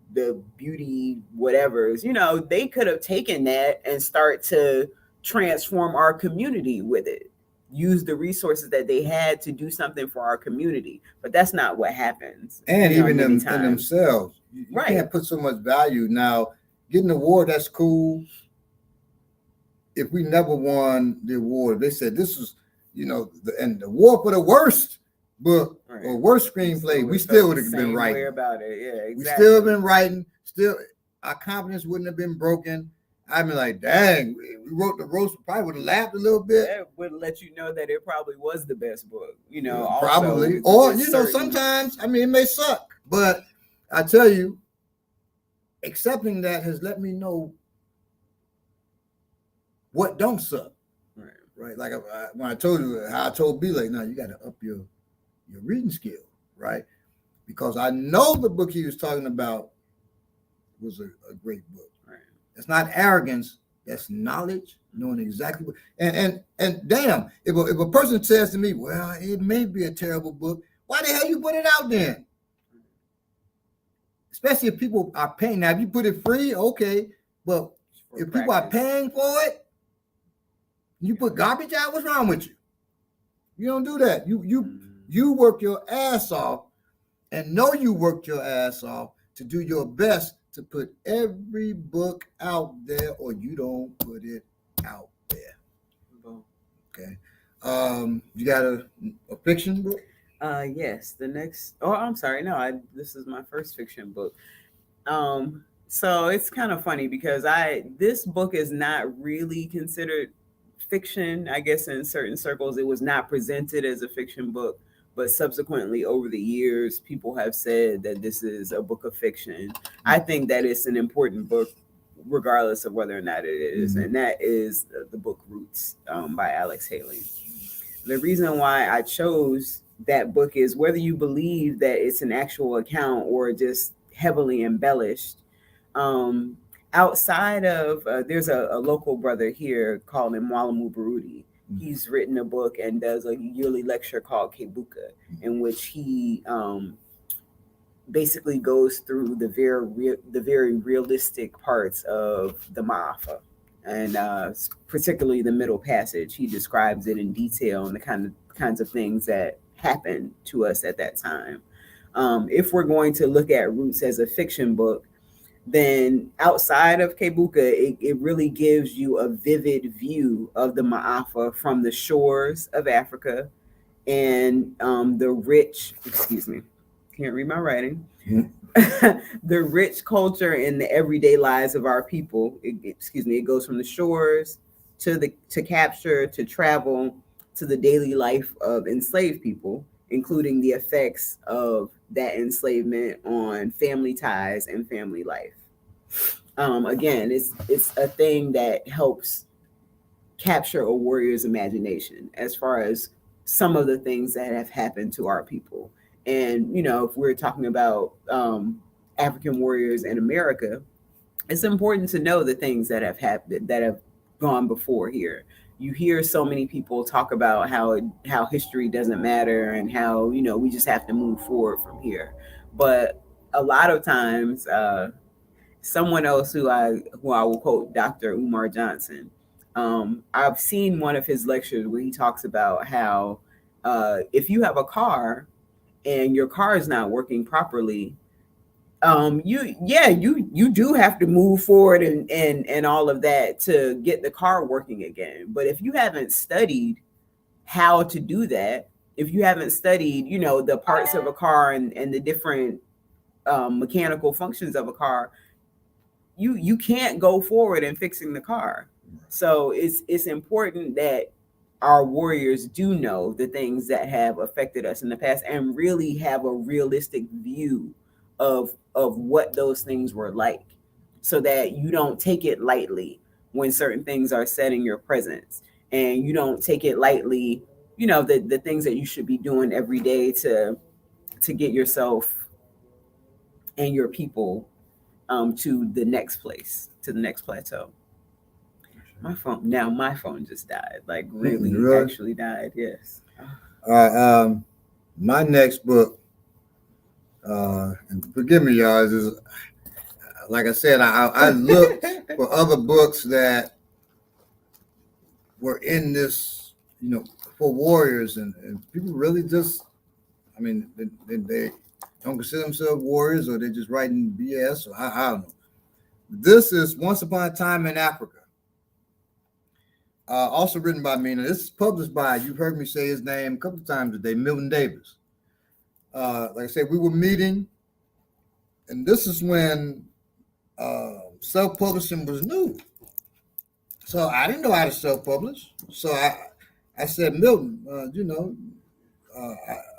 beauty whatevers, they could have taken that and start to transform our community with it. Use the resources that they had to do something for our community, but that's not what happens. And even in themselves, you can't put so much value. Now, getting an award, that's cool. If we never won the award, they said this was, and the award for the worst book or worst screenplay, we still would have been writing about it. Yeah, exactly. We still have been writing. Still, our confidence wouldn't have been broken. I'd be like, dang, we wrote the roast. Probably would have laughed a little bit. That would let you know that it probably was the best book. Probably, or sometimes. I mean, it may suck, but I tell you, accepting that has let me know what don't suck. Right. Like when I told you how I told B, like, no, you got to up your reading skill, right? Because I know the book he was talking about was a great book. Right. It's not arrogance, that's knowledge, knowing exactly what. And damn, if a person says to me, well, it may be a terrible book, why the hell you put it out then? Especially if people are paying. Now, if you put it free, okay, but if people are paying for it, you put garbage out, what's wrong with you? You don't do that. You work your ass off and know you worked your ass off to do your best to put every book out there, or you don't put it out there. Okay. You got a fiction book? Yes. The next. Oh, I'm sorry. No, this is my first fiction book. So it's kind of funny because this book is not really considered fiction. I guess in certain circles, it was not presented as a fiction book, but subsequently over the years, people have said that this is a book of fiction. I think that it's an important book, regardless of whether or not it is, and that is the book Roots by Alex Haley. The reason why I chose that book is whether you believe that it's an actual account or just heavily embellished. Um, Outside of there's a local brother here called Mwalamu Baruti. He's written a book and does a yearly lecture called Kebuka, in which he basically goes through the very realistic parts of the Ma'afa, and particularly the middle passage. He describes it in detail and the kinds of things that happened to us at that time. If we're going to look at Roots as a fiction book, then outside of Kebuka, it really gives you a vivid view of the Ma'afa from the shores of Africa and the rich, excuse me, can't read my writing, the rich culture and the everyday lives of our people. It goes from the shores to capture, to travel, to the daily life of enslaved people, including the effects of that enslavement on family ties and family life. Again, it's a thing that helps capture a warrior's imagination as far as some of the things that have happened to our people. And if we're talking about African warriors in America, it's important to know the things that have happened, that have gone before here. You hear so many people talk about how history doesn't matter and how we just have to move forward from here. But a lot of times, someone else who I will quote, Dr. Umar Johnson. I've seen one of his lectures where he talks about how if you have a car and your car is not working properly, you do have to move forward and all of that to get the car working again. But if you haven't studied how to do that, if you haven't studied the parts of a car and the different mechanical functions of a car, you can't go forward in fixing the car. So it's important that our warriors do know the things that have affected us in the past and really have a realistic view of what those things were like, so that you don't take it lightly when certain things are said in your presence, and you don't take it lightly the things that you should be doing every day to get yourself and your people to the next place, to the next plateau. My phone just died. Like really, actually died. Yes. All right. My next book, and forgive me, y'all, is like I said, I looked for other books that were in this, for warriors, and people really just, I mean, they don't consider themselves warriors, or they're just writing BS, or I don't know. This is Once Upon a Time in Africa. Also written by me. Now, this is published by, you've heard me say his name a couple of times today, Milton Davis. Like I said, we were meeting, and this is when self-publishing was new. So I didn't know how to self-publish. So I said, Milton,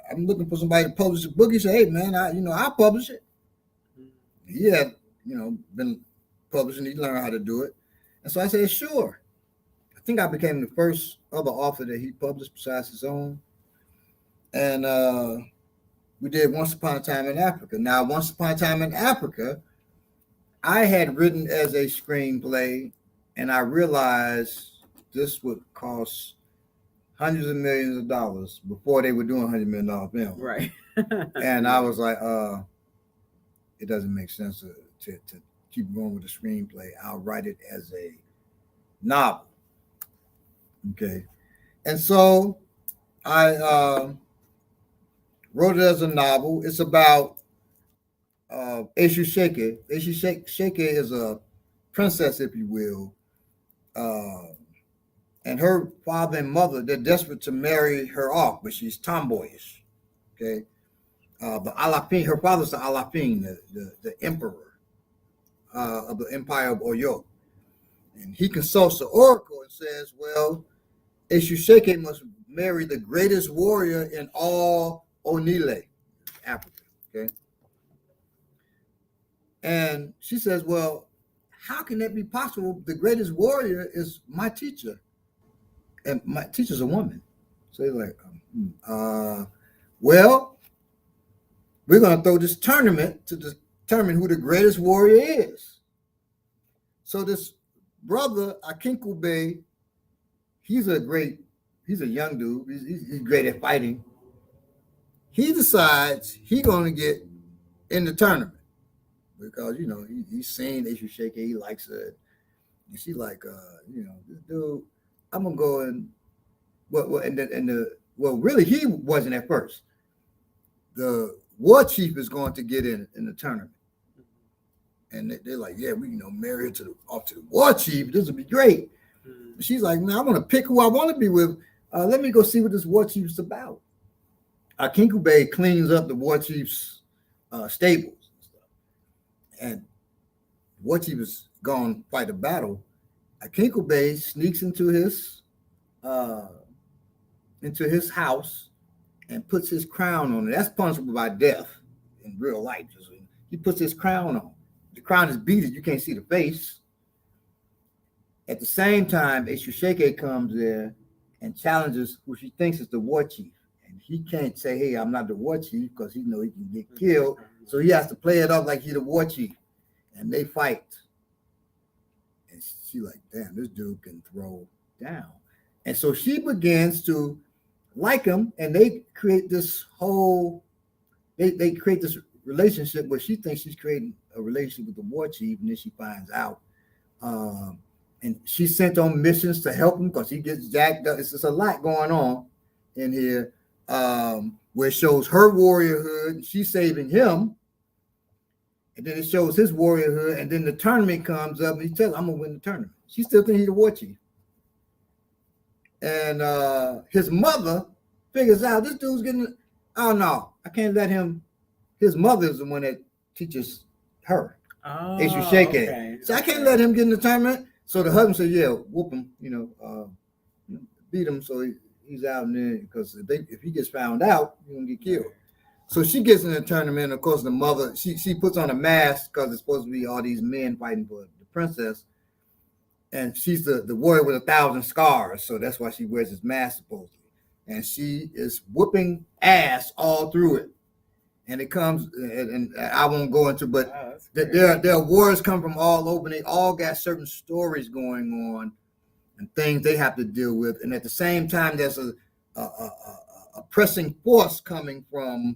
I'm looking for somebody to publish a book. He said, hey, man, I'll publish it. He had, been publishing. He learned how to do it. And so I said, sure. I think I became the first other author that he published besides his own. And we did Once Upon a Time in Africa. Now, Once Upon a Time in Africa, I had written as a screenplay, and I realized this would cost hundreds of millions of dollars before they were doing $100 million film. Right. And I was like, it doesn't make sense to keep going with the screenplay. I'll write it as a novel. Okay. And so I wrote it as a novel. It's about Aishu Sheke. Sheke is a princess, if you will. And her father and mother, they're desperate to marry her off, but she's tomboyish. Okay. But Alapin, her father's the Alapin, the emperor of the Empire of Oyo. And he consults the oracle and says, well, Eshusheke must marry the greatest warrior in all Onile, Africa. Okay. And she says, well, how can that be possible? The greatest warrior is my teacher. And my teacher's a woman. So he's like, well, we're going to throw this tournament to determine who the greatest warrior is. So this brother, Akinkube, he's a young dude. He's great at fighting. He decides he's going to get in the tournament because, he's seen Aisha Shake. He likes it. And she's like, this dude, I'm going to go and, really, he wasn't at first. The war chief is going to get in the tournament. And they're like, yeah, we marry her off to the war chief. This would be great. Mm-hmm. She's like, no, I'm going to pick who I want to be with. Let me go see what this war chief's about. Kinkube cleans up the war chief's stables and stuff. And the war chief is going to fight a battle. Kinkube sneaks into his house and puts his crown on it. That's punishable by death in real life. He puts his crown on. The crown is beaded. You can't see the face. At the same time, Eshusheke comes there and challenges who she thinks is the war chief. And he can't say, hey, I'm not the war chief, because he knows he can get killed. So he has to play it off like he's the war chief. And they fight. And she's like, damn, this dude can throw down. And so she begins to like him, and they create this they create this relationship where she thinks she's creating a relationship with the war chief, and then she finds out. And she's sent on missions to help him because he gets jacked up. It's just a lot going on in here where it shows her warriorhood, and she's saving him. And then it shows his warriorhood, and then the tournament comes up, and he tells her, I'm going to win the tournament. She still thinks he's the war chief. And his mother figures out this dude's getting, oh no, I can't let him. His mother is the one that teaches her. Oh, okay. So I can't let him get in the tournament. So the husband said, yeah, whoop him, beat him so he's out in there, because if he gets found out, he's going to get killed. So she gets in the tournament. Of course, the mother, she puts on a mask because it's supposed to be all these men fighting for the princess. And she's the warrior with 1,000 scars. So that's why she wears this mask, supposedly. And she is whooping ass all through it. And it comes, and I won't go into, but there are wars come from all over. And they all got certain stories going on and things they have to deal with. And at the same time, there's a pressing force coming from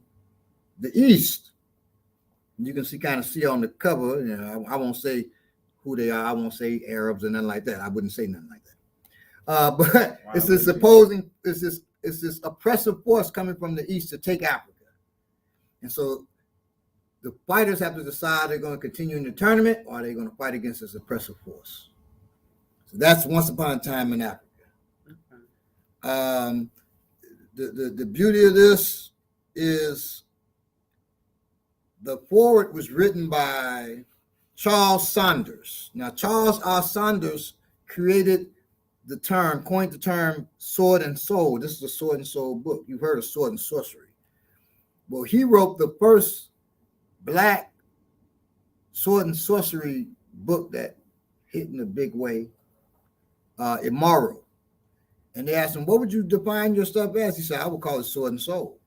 the east. You can kind of see on the cover. I won't say who they are. I won't say Arabs or nothing like that. I wouldn't say nothing like that. But it's this oppressive force coming from the east to take Africa. And so the fighters have to decide they're going to continue in the tournament, or are they going to fight against this oppressive force. So that's Once Upon a Time in Africa. Okay. The beauty of this is the foreword was written by Charles Saunders. Now, Charles R. Saunders coined the term sword and soul. This is a sword and soul book. You've heard of sword and sorcery. Well, he wrote the first Black sword and sorcery book that hit in a big way, immoral. And they asked him, what would you define your stuff as? He said, I would call it sword and soul.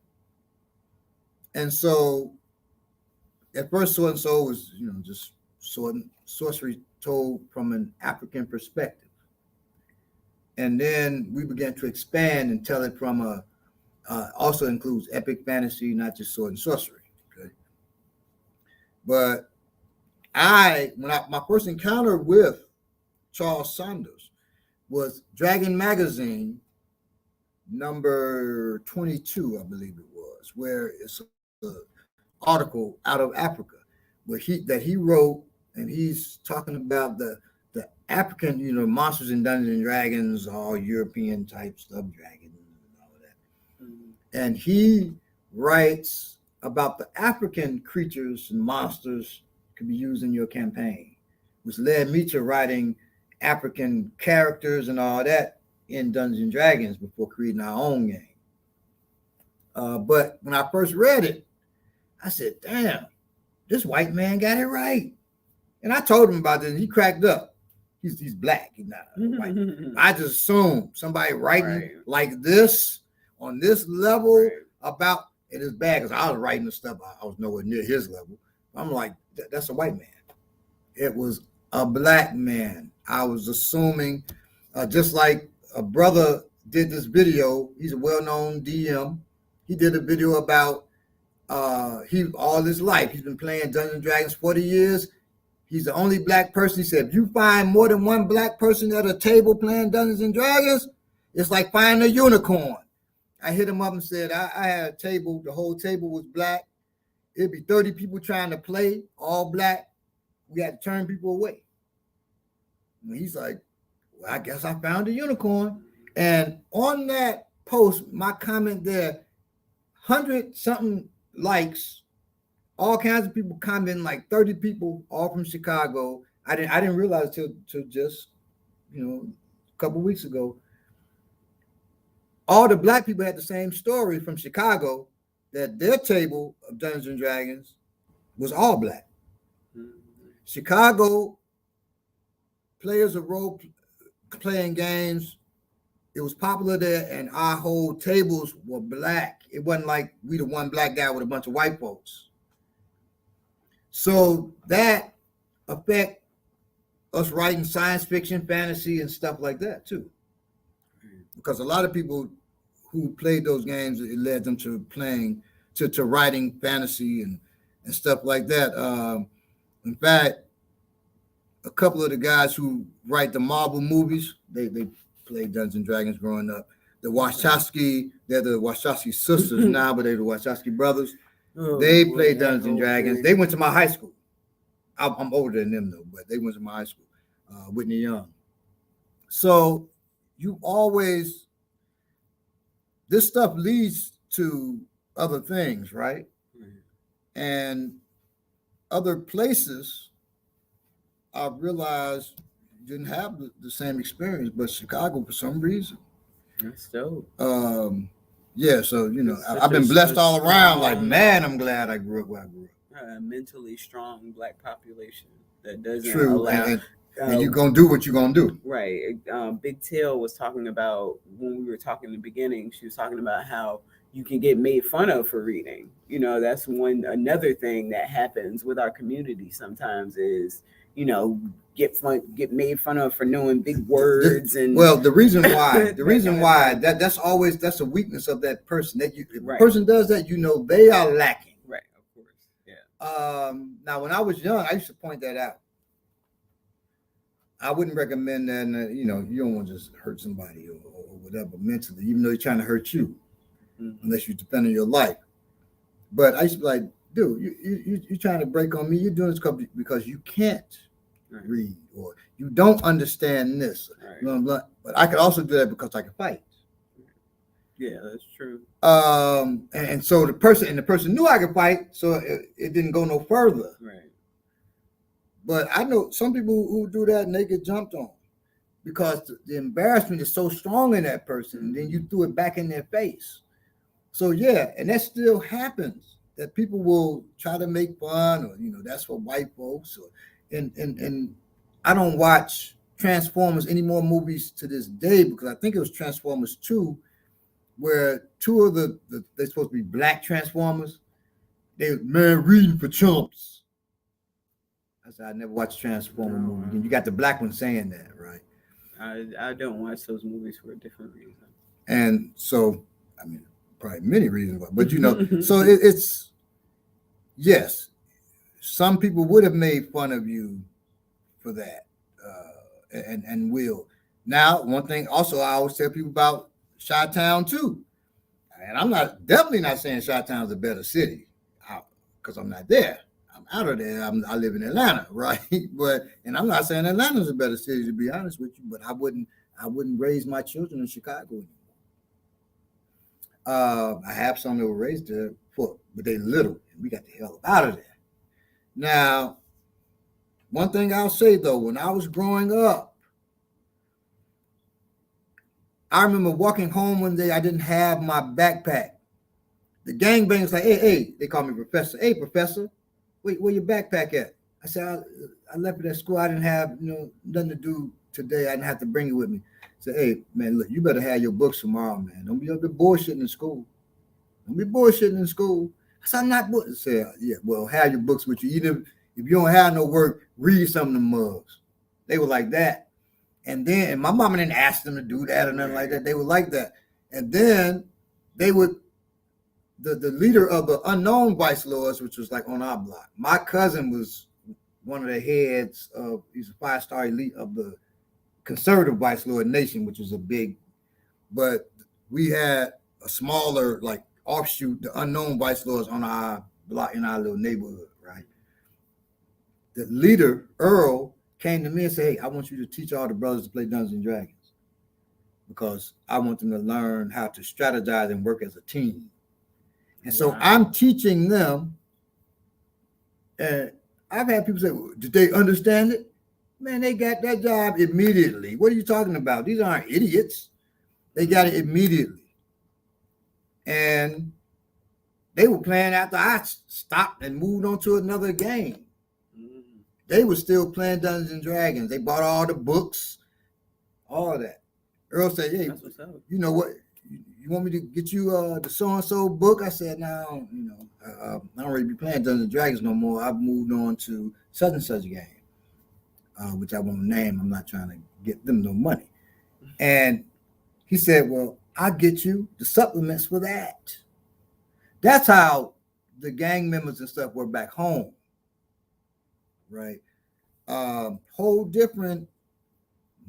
And so at first, sword and soul was, just sword and sorcery told from an African perspective. And then we began to expand and tell it from also includes epic fantasy, not just sword and sorcery. Okay. But my first encounter with Charles Saunders was Dragon Magazine, number 22, I believe it was, where it's an article out of Africa. that he wrote, and he's talking about the African, monsters in Dungeons and Dragons, all European type stuff, dragons and all that. Mm-hmm. And he writes about the African creatures and monsters could be used in your campaign, which led me to writing African characters and all that in Dungeons and Dragons before creating our own game. But when I first read it, I said, damn, this white man got it right. And I told him about this, and he cracked up. He's black, he's not white. I just assumed somebody writing like this on this level about it is bad, because I was writing the stuff, I was nowhere near his level. I'm like, that's a white man. It was a black man. I was assuming, just like a brother did this video. He's a well-known DM. He did a video about all his life. He's been playing Dungeons and Dragons 40 years. He's the only black person. He said, if you find more than one black person at a table playing Dungeons and Dragons, it's like finding a unicorn. I hit him up and said, I had a table. The whole table was black. It'd be 30 people trying to play, all black. We had to turn people away. And he's like, well, I guess I found a unicorn. And on that post, my comment there, 100-something likes, all kinds of people commenting, like 30 people, all from Chicago. I didn't realize till just, a couple of weeks ago. All the black people had the same story from Chicago, that their table of Dungeons and Dragons was all black. Mm-hmm. Chicago players of role-playing games, it was popular there, and our whole tables were black. It wasn't like we the one black guy with a bunch of white folks. So that affect us writing science fiction, fantasy, and stuff like that too. Because a lot of people who played those games, it led them to playing, to writing fantasy and stuff like that. In fact, a couple of the guys who write the Marvel movies, they played Dungeons and Dragons growing up. The Wachowski, they're the Wachowski sisters now, but they're the Wachowski brothers. They played Dungeons and Dragons. They went to my high school. I'm older than them though, but they went to my high school, Whitney Young. So you always, this stuff leads to other things, right? Mm-hmm. And other places, I realized didn't have the same experience, but Chicago, for some reason. That's dope. Yeah, so, I've been blessed all around. Like, man, I'm glad I grew up where I grew up. A mentally strong black population that doesn't allow... And you're going to do what you're going to do. Right. Big Tail was talking about, when we were talking in the beginning, she was talking about how you can get made fun of for reading. That's another thing that happens with our community sometimes is, get made fun of for knowing big words. And well, the reason why that's a weakness of that person. That if a person does that, they are lacking. Right, of course. Yeah. Now when I was young, I used to point that out. I wouldn't recommend that. You don't want to just hurt somebody or whatever mentally, even though they're trying to hurt you, unless you depend on your life. But I used to be like, dude, you're trying to break on me. You're doing this because you can't read, or you don't understand this. Blah, blah. But I could also do that because I can fight. Yeah, that's true. And so the person knew I could fight, so it didn't go no further. Right. But I know some people who do that and they get jumped on because the embarrassment is so strong in that person, and then you threw it back in their face. So yeah, and that still happens, that people will try to make fun, or that's for white folks, and I don't watch Transformers any more movies to this day, because I think it was Transformers 2, where two of they're supposed to be black Transformers. They reading for chumps. I said I never watched Transformers movie. You got the black one saying that, right? I don't watch those movies for a different reason. And so, probably many reasons why, but so it's yes, some people would have made fun of you for that, and will. Now, one thing also I always tell people about Chi-Town too, and I'm definitely not saying Chi-Town is a better city, because I'm not there. out of there. I live in Atlanta, right? And I'm not saying Atlanta's a better city, to be honest with you, but I wouldn't raise my children in Chicago anymore. I have some that were raised there, but they little, and we got the hell out of there. Now, one thing I'll say though, when I was growing up, I remember walking home one day. I didn't have my backpack. The gangbangers like, hey, they call me Professor. Hey, Professor, where your backpack at? I said, I left it at school. I didn't have, nothing to do today. I didn't have to bring it with me. I said, hey, man, look, you better have your books tomorrow, man. Don't be up there bullshitting in school. Don't be bullshitting in school. I said, I'm not bullshitting. I said, yeah, well, have your books with you. Even if you don't have no work, read some of the mugs. They were like that. And my mama didn't ask them to do that or nothing like that. They were like that. And then they would, the leader of the unknown vice lords, which was like on our block. My cousin was one of the heads of, he's a 5-star elite of the conservative vice lord nation, which was a big, but we had a smaller like offshoot, the unknown vice lords on our block in our little neighborhood, right? The leader, Earl, came to me and said, hey, I want you to teach all the brothers to play Dungeons and Dragons because I want them to learn how to strategize and work as a team. And so I'm teaching them, and I've had people say, well, did they understand it? Man, they got that job immediately. What are you talking about? These aren't idiots. They got it immediately. And they were playing after I stopped and moved on to another game. They were still playing Dungeons and Dragons. They bought all the books, all of that. Earl said, hey, you know what? You want me to get you the so-and-so book? I said, no, I don't really be playing Dungeons and Dragons no more. I've moved on to such and such game, which I won't name. I'm not trying to get them no money. And he said, well, I'll get you the supplements for that. That's how the gang members and stuff were back home, right? Whole different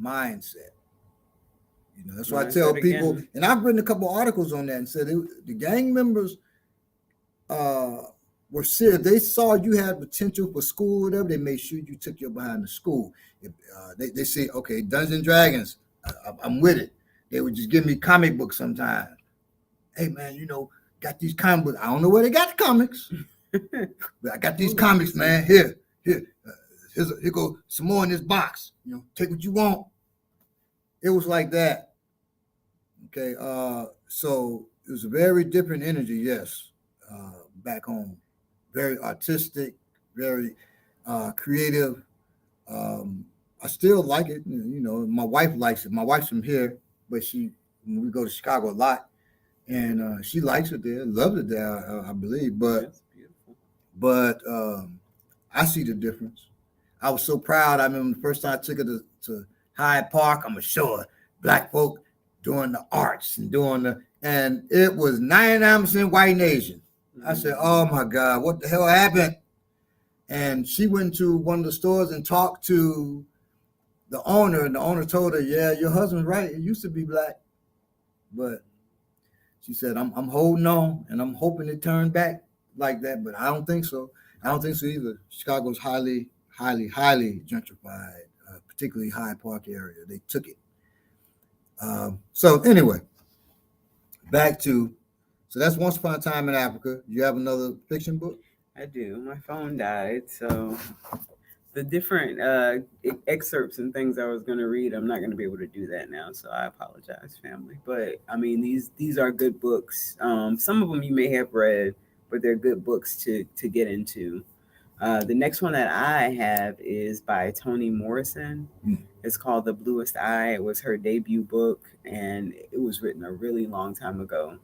mindset. That's why I tell people, again. And I've written a couple of articles on that and said the gang members were serious. They saw you had potential for school or whatever. They made sure you took your behind the school. If, they say, okay, Dungeons and Dragons, I'm with it. They would just give me comic books sometimes. Hey, man, got these comic books. I don't know where they got the comics, but I got these comics, man. Here go some more in this box. Take what you want. It was like that. Okay, so it was a very different energy, yes, back home. Very artistic, very creative. I still like it. My wife likes it. My wife's from here, but we go to Chicago a lot, and she likes it there, loves it there, I believe. But I see the difference. I was so proud. I remember the first time I took her to Hyde Park. I'm gonna show her black folk doing the arts and it was 99% white and Asian. I said, oh my God, what the hell happened? And she went to one of the stores and talked to the owner, and the owner told her, yeah, your husband's right. It used to be black. But she said, I'm holding on and I'm hoping it turned back like that, but I don't think so. I don't think so either. Chicago's highly, highly, highly gentrified. Particularly Hyde Park area. They took it. So anyway, so that's Once Upon a Time in Africa. You have another fiction book? I do. My phone died, so the different excerpts and things I was going to read, I'm not going to be able to do that now, so I apologize, family. But I mean, these are good books. Some of them you may have read, but they're good books to get into. The next one that I have is by Toni Morrison. It's called The Bluest Eye. It was her debut book, and it was written a really long time ago.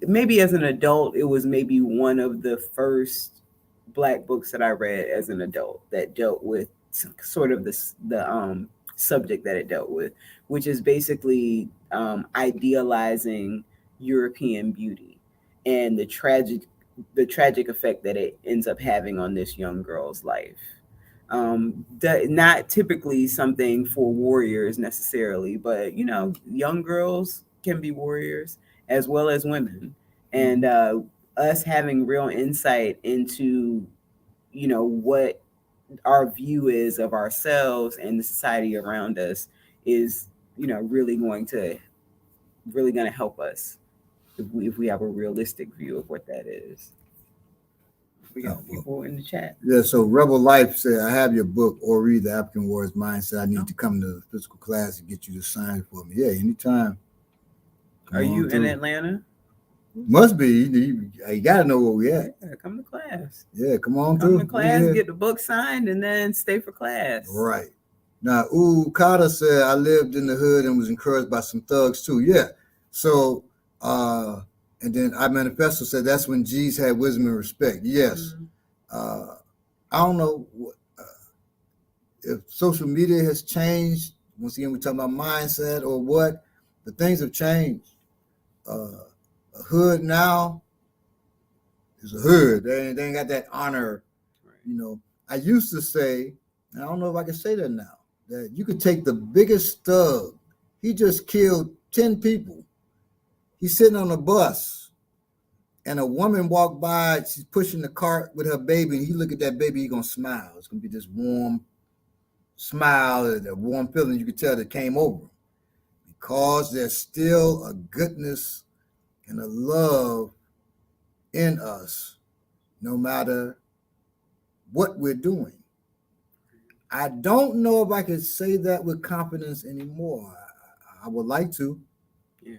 Maybe as an adult, it was maybe one of the first Black books that I read as an adult that dealt with sort of the subject that it dealt with, which is basically idealizing European beauty and the tragic effect that it ends up having on this young girl's life. Not typically something for warriors necessarily, but young girls can be warriors as well as women. and us having real insight into, what our view is of ourselves and the society around us is, really going to help us if we have a realistic view of what that is. We got people in the chat. Yeah, so Rebel Life said, I have your book or read the African Warriors Mindset. I need to come to the physical class and get you to sign for me. Yeah, anytime. Are you in Atlanta? Must be. You got to know where we at. Yeah, come to class. Yeah, come on come through. to class, get the book signed, and then stay for class. Right. Now, Carter said, I lived in the hood and was encouraged by some thugs too. Yeah. So, and then I Manifesto said that's when G's had wisdom and respect. Yes. I don't know if social media has changed. Once again, we're talking about mindset or what, but things have changed. A hood now is a hood. They ain't got that honor. Right. I used to say, and I don't know if I can say that now, that you could take the biggest thug. He just killed 10 people. He's sitting on a bus, and a woman walked by. She's pushing the cart with her baby, and he look at that baby, he's going to smile. It's going to be this warm smile, and a warm feeling you could tell that came over him. Because there's still a goodness and a love in us, no matter what we're doing. I don't know if I can say that with confidence anymore. I would like to. Yeah,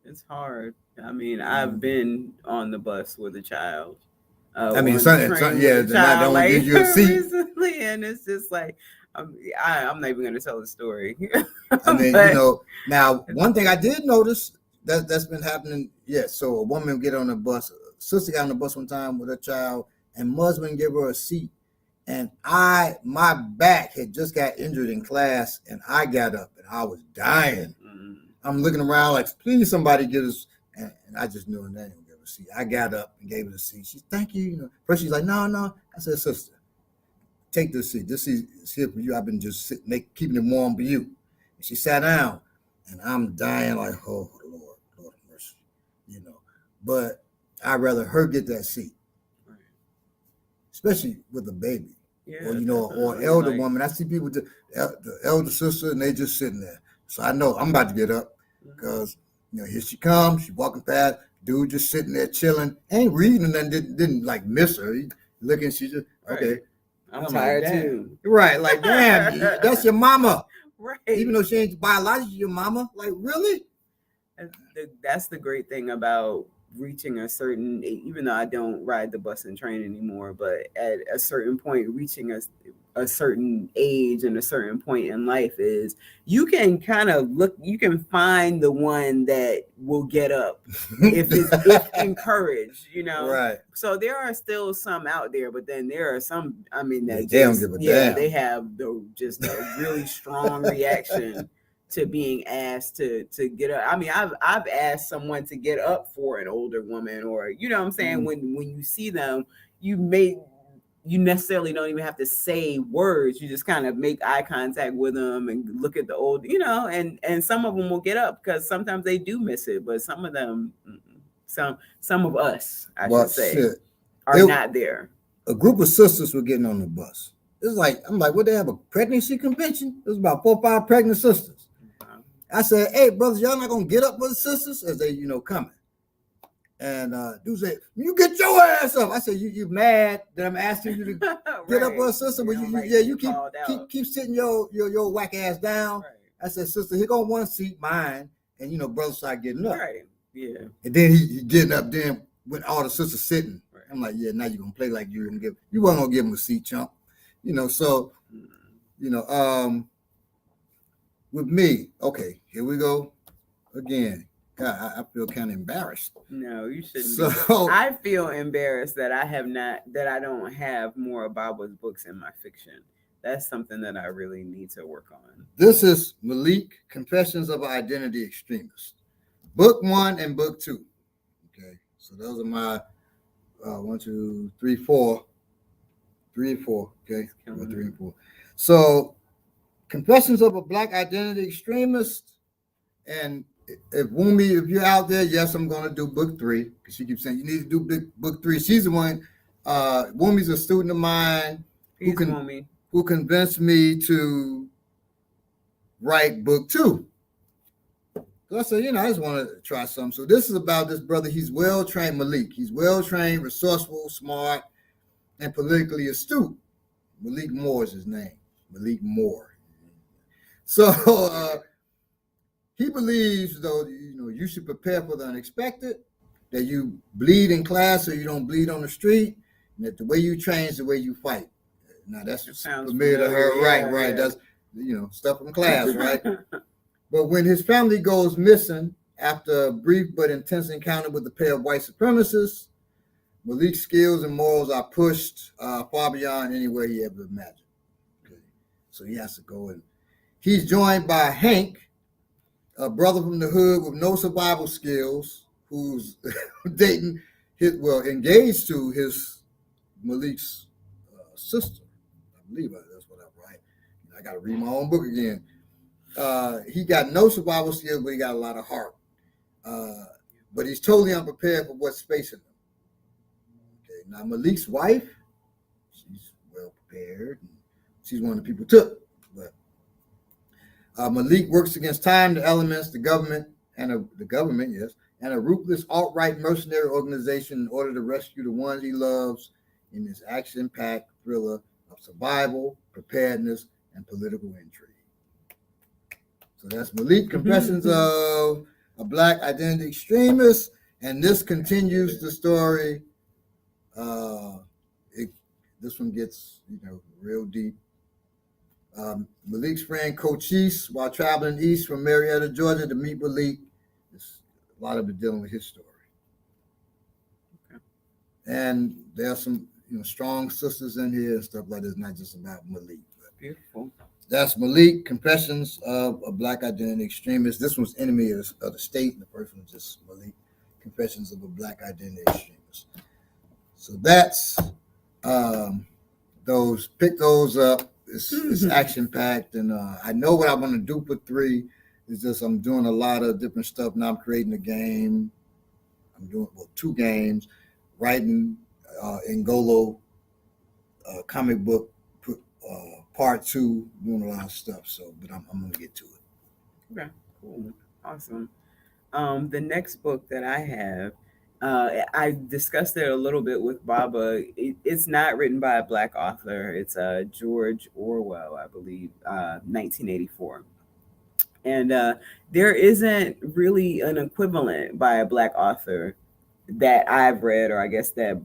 it's hard. I mean, I've been on the bus with a child. I mean, they're not going to give you a seat recently, and it's just like, I'm not even going to tell the story. I mean, now one thing I did notice that's been happening. Yes, so a woman get on the bus. Sister got on the bus one time with her child, and husband gave her a seat. And my back had just got injured in class, and I got up and I was dying. Mm-hmm. I'm looking around like, please somebody get us. And I just knew her name and gave her a seat. I got up and gave her the seat. She, thank you. First she's like, no. I said, sister, take this seat. This seat is here for you. I've been just keeping it warm for you. And she sat down, and I'm dying like, oh, Lord have mercy, But I'd rather her get that seat, right, especially with a baby. Yeah, or elder woman. I see people, the elder sister, and they just sitting there. So I know I'm about to get up because, here she comes. She walking past. Dude just sitting there chilling. Ain't reading and didn't like miss her. He looking, she just, okay. Right. I'm tired too. Right. Like, damn, that's your mama. Right. Even though she ain't biologically your mama. Like, really? That's the great thing about reaching a certain, even though I don't ride the bus and train anymore, but at a certain point, reaching a certain age and a certain point in life is you can kind of you can find the one that will get up if encouraged, Right. So there are still some out there, but then there are some, I mean, that they don't give a damn. They have just a really strong reaction to being asked to get up. I mean, I've asked someone to get up for an older woman, or what I'm saying, when you see them, you necessarily don't even have to say words. You just kind of make eye contact with them and look at the old, and some of them will get up because sometimes they do miss it, but some of them, some of us, I should say, are not there. A group of sisters were getting on the bus. It's like, I'm like, what, they have a pregnancy convention? It was about 4 or 5 pregnant sisters. I said, hey, brothers, y'all not going to get up with the sisters as they, coming. And dude said, you get your ass up. I said, you mad that I'm asking you to get up with a sister? But you keep sitting your whack ass down. Right. I said, sister, here go one seat, mine. And, brothers start getting up. Right, yeah. And then he getting up then when all the sisters sitting. Right. I'm like, yeah, now you're going to play like you wasn't going to give him a seat, chump. So, with me, okay, here we go again. God, I feel kind of embarrassed. No, you shouldn't. So I feel embarrassed that I don't have more Bible's books in my fiction. That's something that I really need to work on. This is Malik, Confessions of an Identity Extremist, book 1 and book 2. Okay, so those are my 1, 2, 3, 4. 3 and 4. Okay, 3 and 4. So, Confessions of a Black Identity Extremist and if Wumi, if you're out there, yes, I'm going to do book 3 because she keeps saying you need to do book 3. She's the one. Wumi's a student of mine who convinced me to write book 2. So I said, I just want to try something. So this is about this brother. He's well trained, Malik. He's well trained, resourceful, smart, and politically astute. Malik Moore is his name. Malik Moore. So he believes, though, you should prepare for the unexpected, that you bleed in class so you don't bleed on the street, and that the way you train is the way you fight. Now, that's familiar to her. Yeah, right. Yeah. That's, stuff from class, right? But when his family goes missing after a brief but intense encounter with a pair of white supremacists, Malik's skills and morals are pushed far beyond anywhere he ever imagined. Okay. So he has to go, and he's joined by Hank, a brother from the hood with no survival skills, who's engaged to Malik's sister. I believe that's what I write. I got to read my own book again. He got no survival skills, but he got a lot of heart. But he's totally unprepared for what's facing him. Okay, now Malik's wife, she's well prepared. And she's one of the people took. But Malik works against time, the elements, the government, and a ruthless alt-right mercenary organization in order to rescue the ones he loves in this action-packed thriller of survival, preparedness, and political intrigue. So that's Malik, Confessions of a Black Identity Extremist, and this continues the story. This one gets real deep. Malik's friend Cochise, while traveling east from Marietta, Georgia, to meet Malik, a lot of it dealing with his story. Okay. And there are some strong sisters in here and stuff like this, not just about Malik. Beautiful. That's Malik, Confessions of a Black Identity Extremist. This one's Enemy of the State, and the first one is just Malik, Confessions of a Black Identity Extremist. So that's those. Pick those up. It's action-packed, and I know what I want to do for 3. It's just I'm doing a lot of different stuff. Now I'm creating a game. I'm doing 2 games, writing Ngolo comic book part 2, doing a lot of stuff. So, but I'm going to get to it. Okay, cool, awesome. The next book that I have, I discussed it a little bit with Baba. It's not written by a Black author. It's George Orwell, I believe, 1984. And there isn't really an equivalent by a Black author that I've read, or I guess that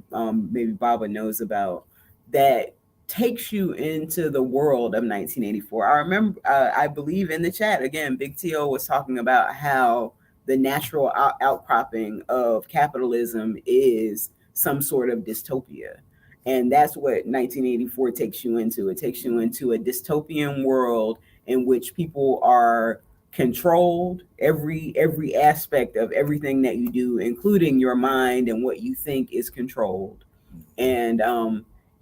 maybe Baba knows about, that takes you into the world of 1984. I remember, I believe in the chat, again, Big T.O. was talking about how the natural outcropping of capitalism is some sort of dystopia. And that's what 1984 takes you into. It takes you into a dystopian world in which people are controlled, every aspect of everything that you do, including your mind and what you think is controlled. And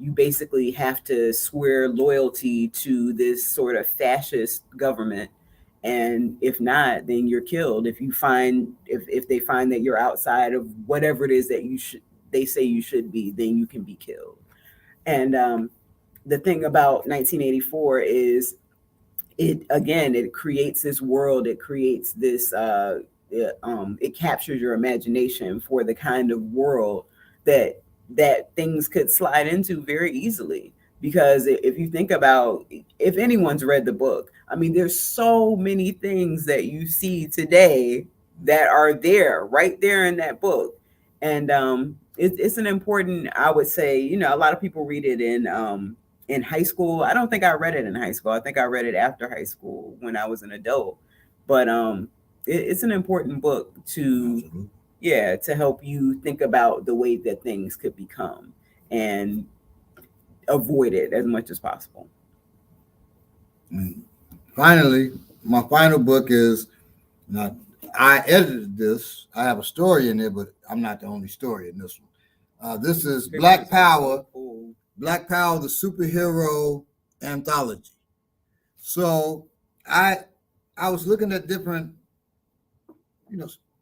you basically have to swear loyalty to this sort of fascist government. And if not, then you're killed. If they find that you're outside of whatever it is that they say you should be, then you can be killed. And the thing about 1984 is it creates this world. It creates this, it captures your imagination for the kind of world that things could slide into very easily. Because if you think about, if anyone's read the book, I mean, there's so many things that you see today that are right there in that book. And it's an important, I would say, a lot of people read it in high school. I don't think I read it in high school. I think I read it after high school when I was an adult. But it's an important book to help you think about the way that things could become and avoid it as much as possible. Finally, my final book is, now I edited this. I have a story in there, but I'm not the only story in this one. This is Black Power, Black Power, the Superhero Anthology. So I was looking at different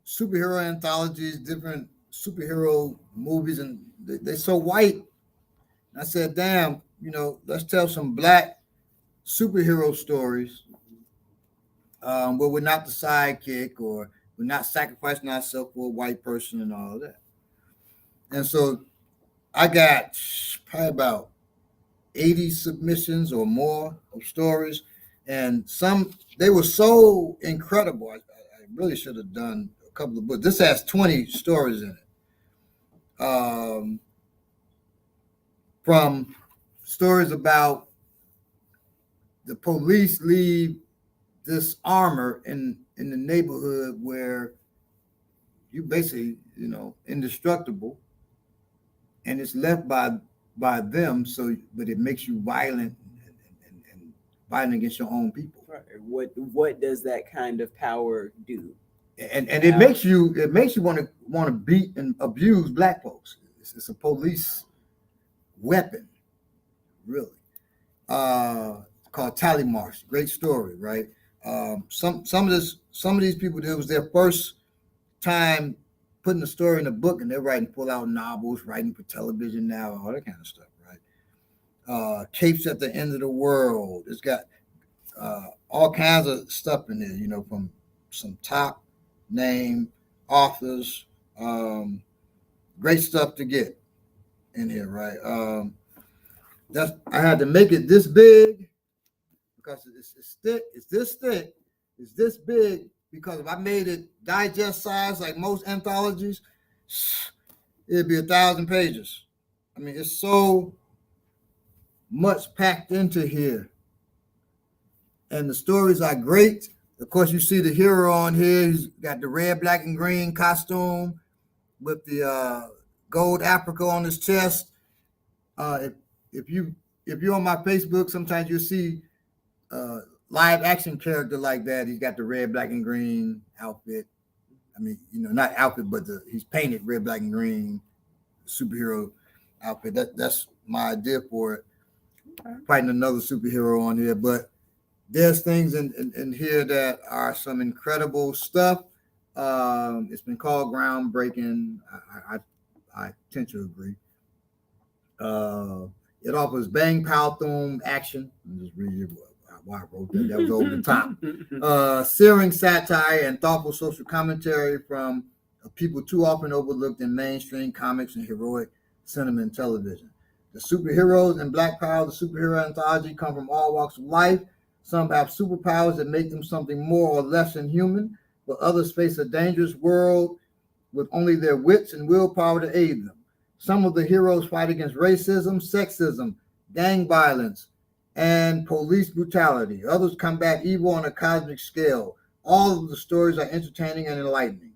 superhero anthologies, different superhero movies, and they're so white. And I said, damn, let's tell some black superhero stories where we're not the sidekick or we're not sacrificing ourselves for a white person and all of that. And so I got probably about 80 submissions or more of stories, and some they were so incredible. I really should have done a couple of books. This has 20 stories in it, from stories about the police leave this armor in the neighborhood where you basically indestructible, and it's left by them. So, but it makes you violent and violent against your own people. Right. What does that kind of power do? And it makes you want to beat and abuse black folks. It's a police weapon, really. Called Tally Marsh. Great story, right? Some of these people, it was their first time putting a story in a book, and they're writing pull-out novels, writing for television now, all that kind of stuff, right? Capes at the End of the World. It's got all kinds of stuff in there, from some top name authors. Great stuff to get in here, right? I had to make it this big because it's thick. It's this thick. It's this big because if I made it digest size like most anthologies, it'd be 1,000 pages. I mean, it's so much packed into here, and the stories are great. Of course, you see the hero on here. He's got the red, black, and green costume with the gold Africa on his chest. If you're on my Facebook, sometimes you'll see live action character like that. He's got the red, black, and green outfit. I mean, not outfit, but he's painted red, black, and green superhero outfit. That's my idea for it. Fighting another superhero on here, but there's things in here that are some incredible stuff. It's been called groundbreaking. I tend to agree. It offers bang, pow, thum, action. I'll just read you why I wrote that. That was over the top. Searing satire and thoughtful social commentary from people too often overlooked in mainstream comics and heroic cinema and television. The superheroes in Black Power, the superhero anthology, come from all walks of life. Some have superpowers that make them something more or less than human, but others face a dangerous world with only their wits and willpower to aid them. Some of the heroes fight against racism, sexism, gang violence, and police brutality. Others combat evil on a cosmic scale. All of the stories are entertaining and enlightening.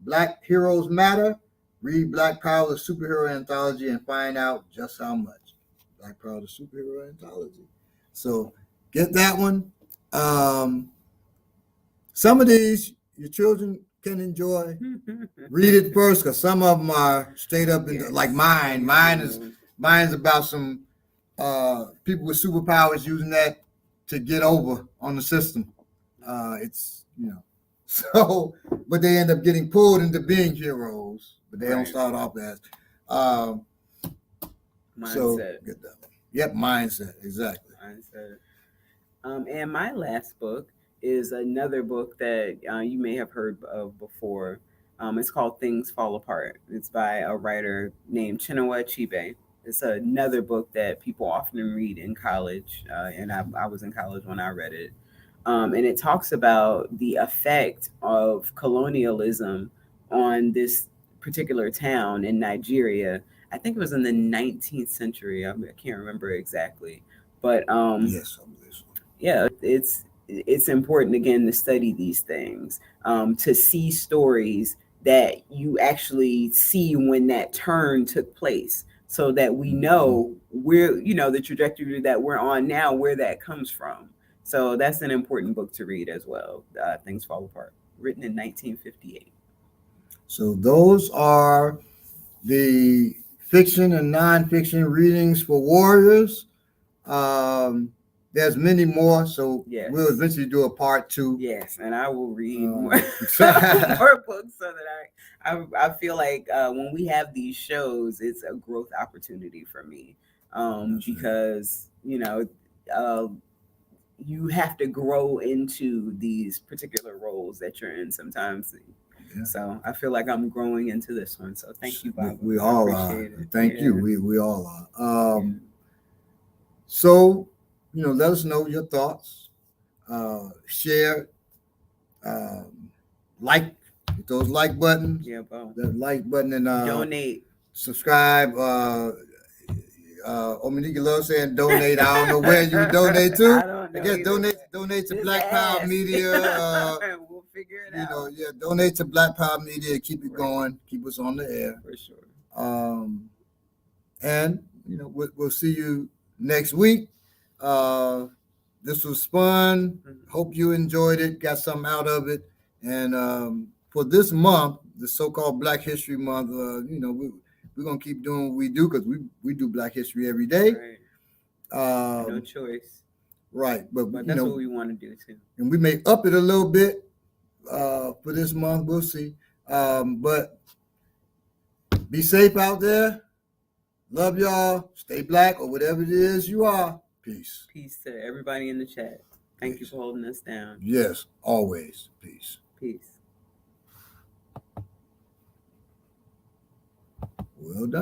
Black heroes matter. Read Black Power, the superhero anthology, and find out just how much. Black Power, the superhero anthology. So get that one. Some of these your children can enjoy. Read it first, because some of them are straight up like mine. Mine's about some people with superpowers using that to get over on the system. It's so, but they end up getting pulled into being heroes, but they don't start off as mindset. So get that one. Yep, mindset, exactly. Mindset. And my last book is another book that you may have heard of before. It's called Things Fall Apart. It's by a writer named Chinua Achebe. It's another book that people often read in college, and I was in college when I read it. And it talks about the effect of colonialism on this particular town in Nigeria. I think it was in the 19th century. I can't remember exactly, but yes, yeah, it's important again to study these things, to see stories that you actually see when that turn took place, so that we know where the trajectory that we're on now, where that comes from. So that's an important book to read as well. Things Fall Apart, written in 1958. So those are the fiction and nonfiction readings for warriors. there's many more, so Yes. we'll eventually do a part 2. Yes, and I will read more, more books so that I feel like when we have these shows, it's a growth opportunity for me, because you have to grow into these particular roles that you're in sometimes. Yeah. So I feel like I'm growing into this one. So thank you, Bob. We all are. Thank you. We all are. So, let us know your thoughts. Share, like, hit those like buttons. Yeah, Bo. The like button and donate. Subscribe. Ominique loves saying donate. I don't know where you donate to. I don't know. I guess donate to Black Power Media. We'll figure it out. Donate to Black Power Media. Keep it going. Keep us on the air. For sure. And we'll see you next week. This was fun. Hope you enjoyed it. Got something out of it. And for this month, the so-called Black History Month, we're gonna keep doing what we do because we do Black History every day. Right. No choice. Right, but that's what we want to do too. And we may up it a little bit for this month. We'll see. But be safe out there. Love y'all. Stay black or whatever it is you are. Peace. Peace to everybody in the chat. Thank you for holding us down. Yes, always. Peace. Peace.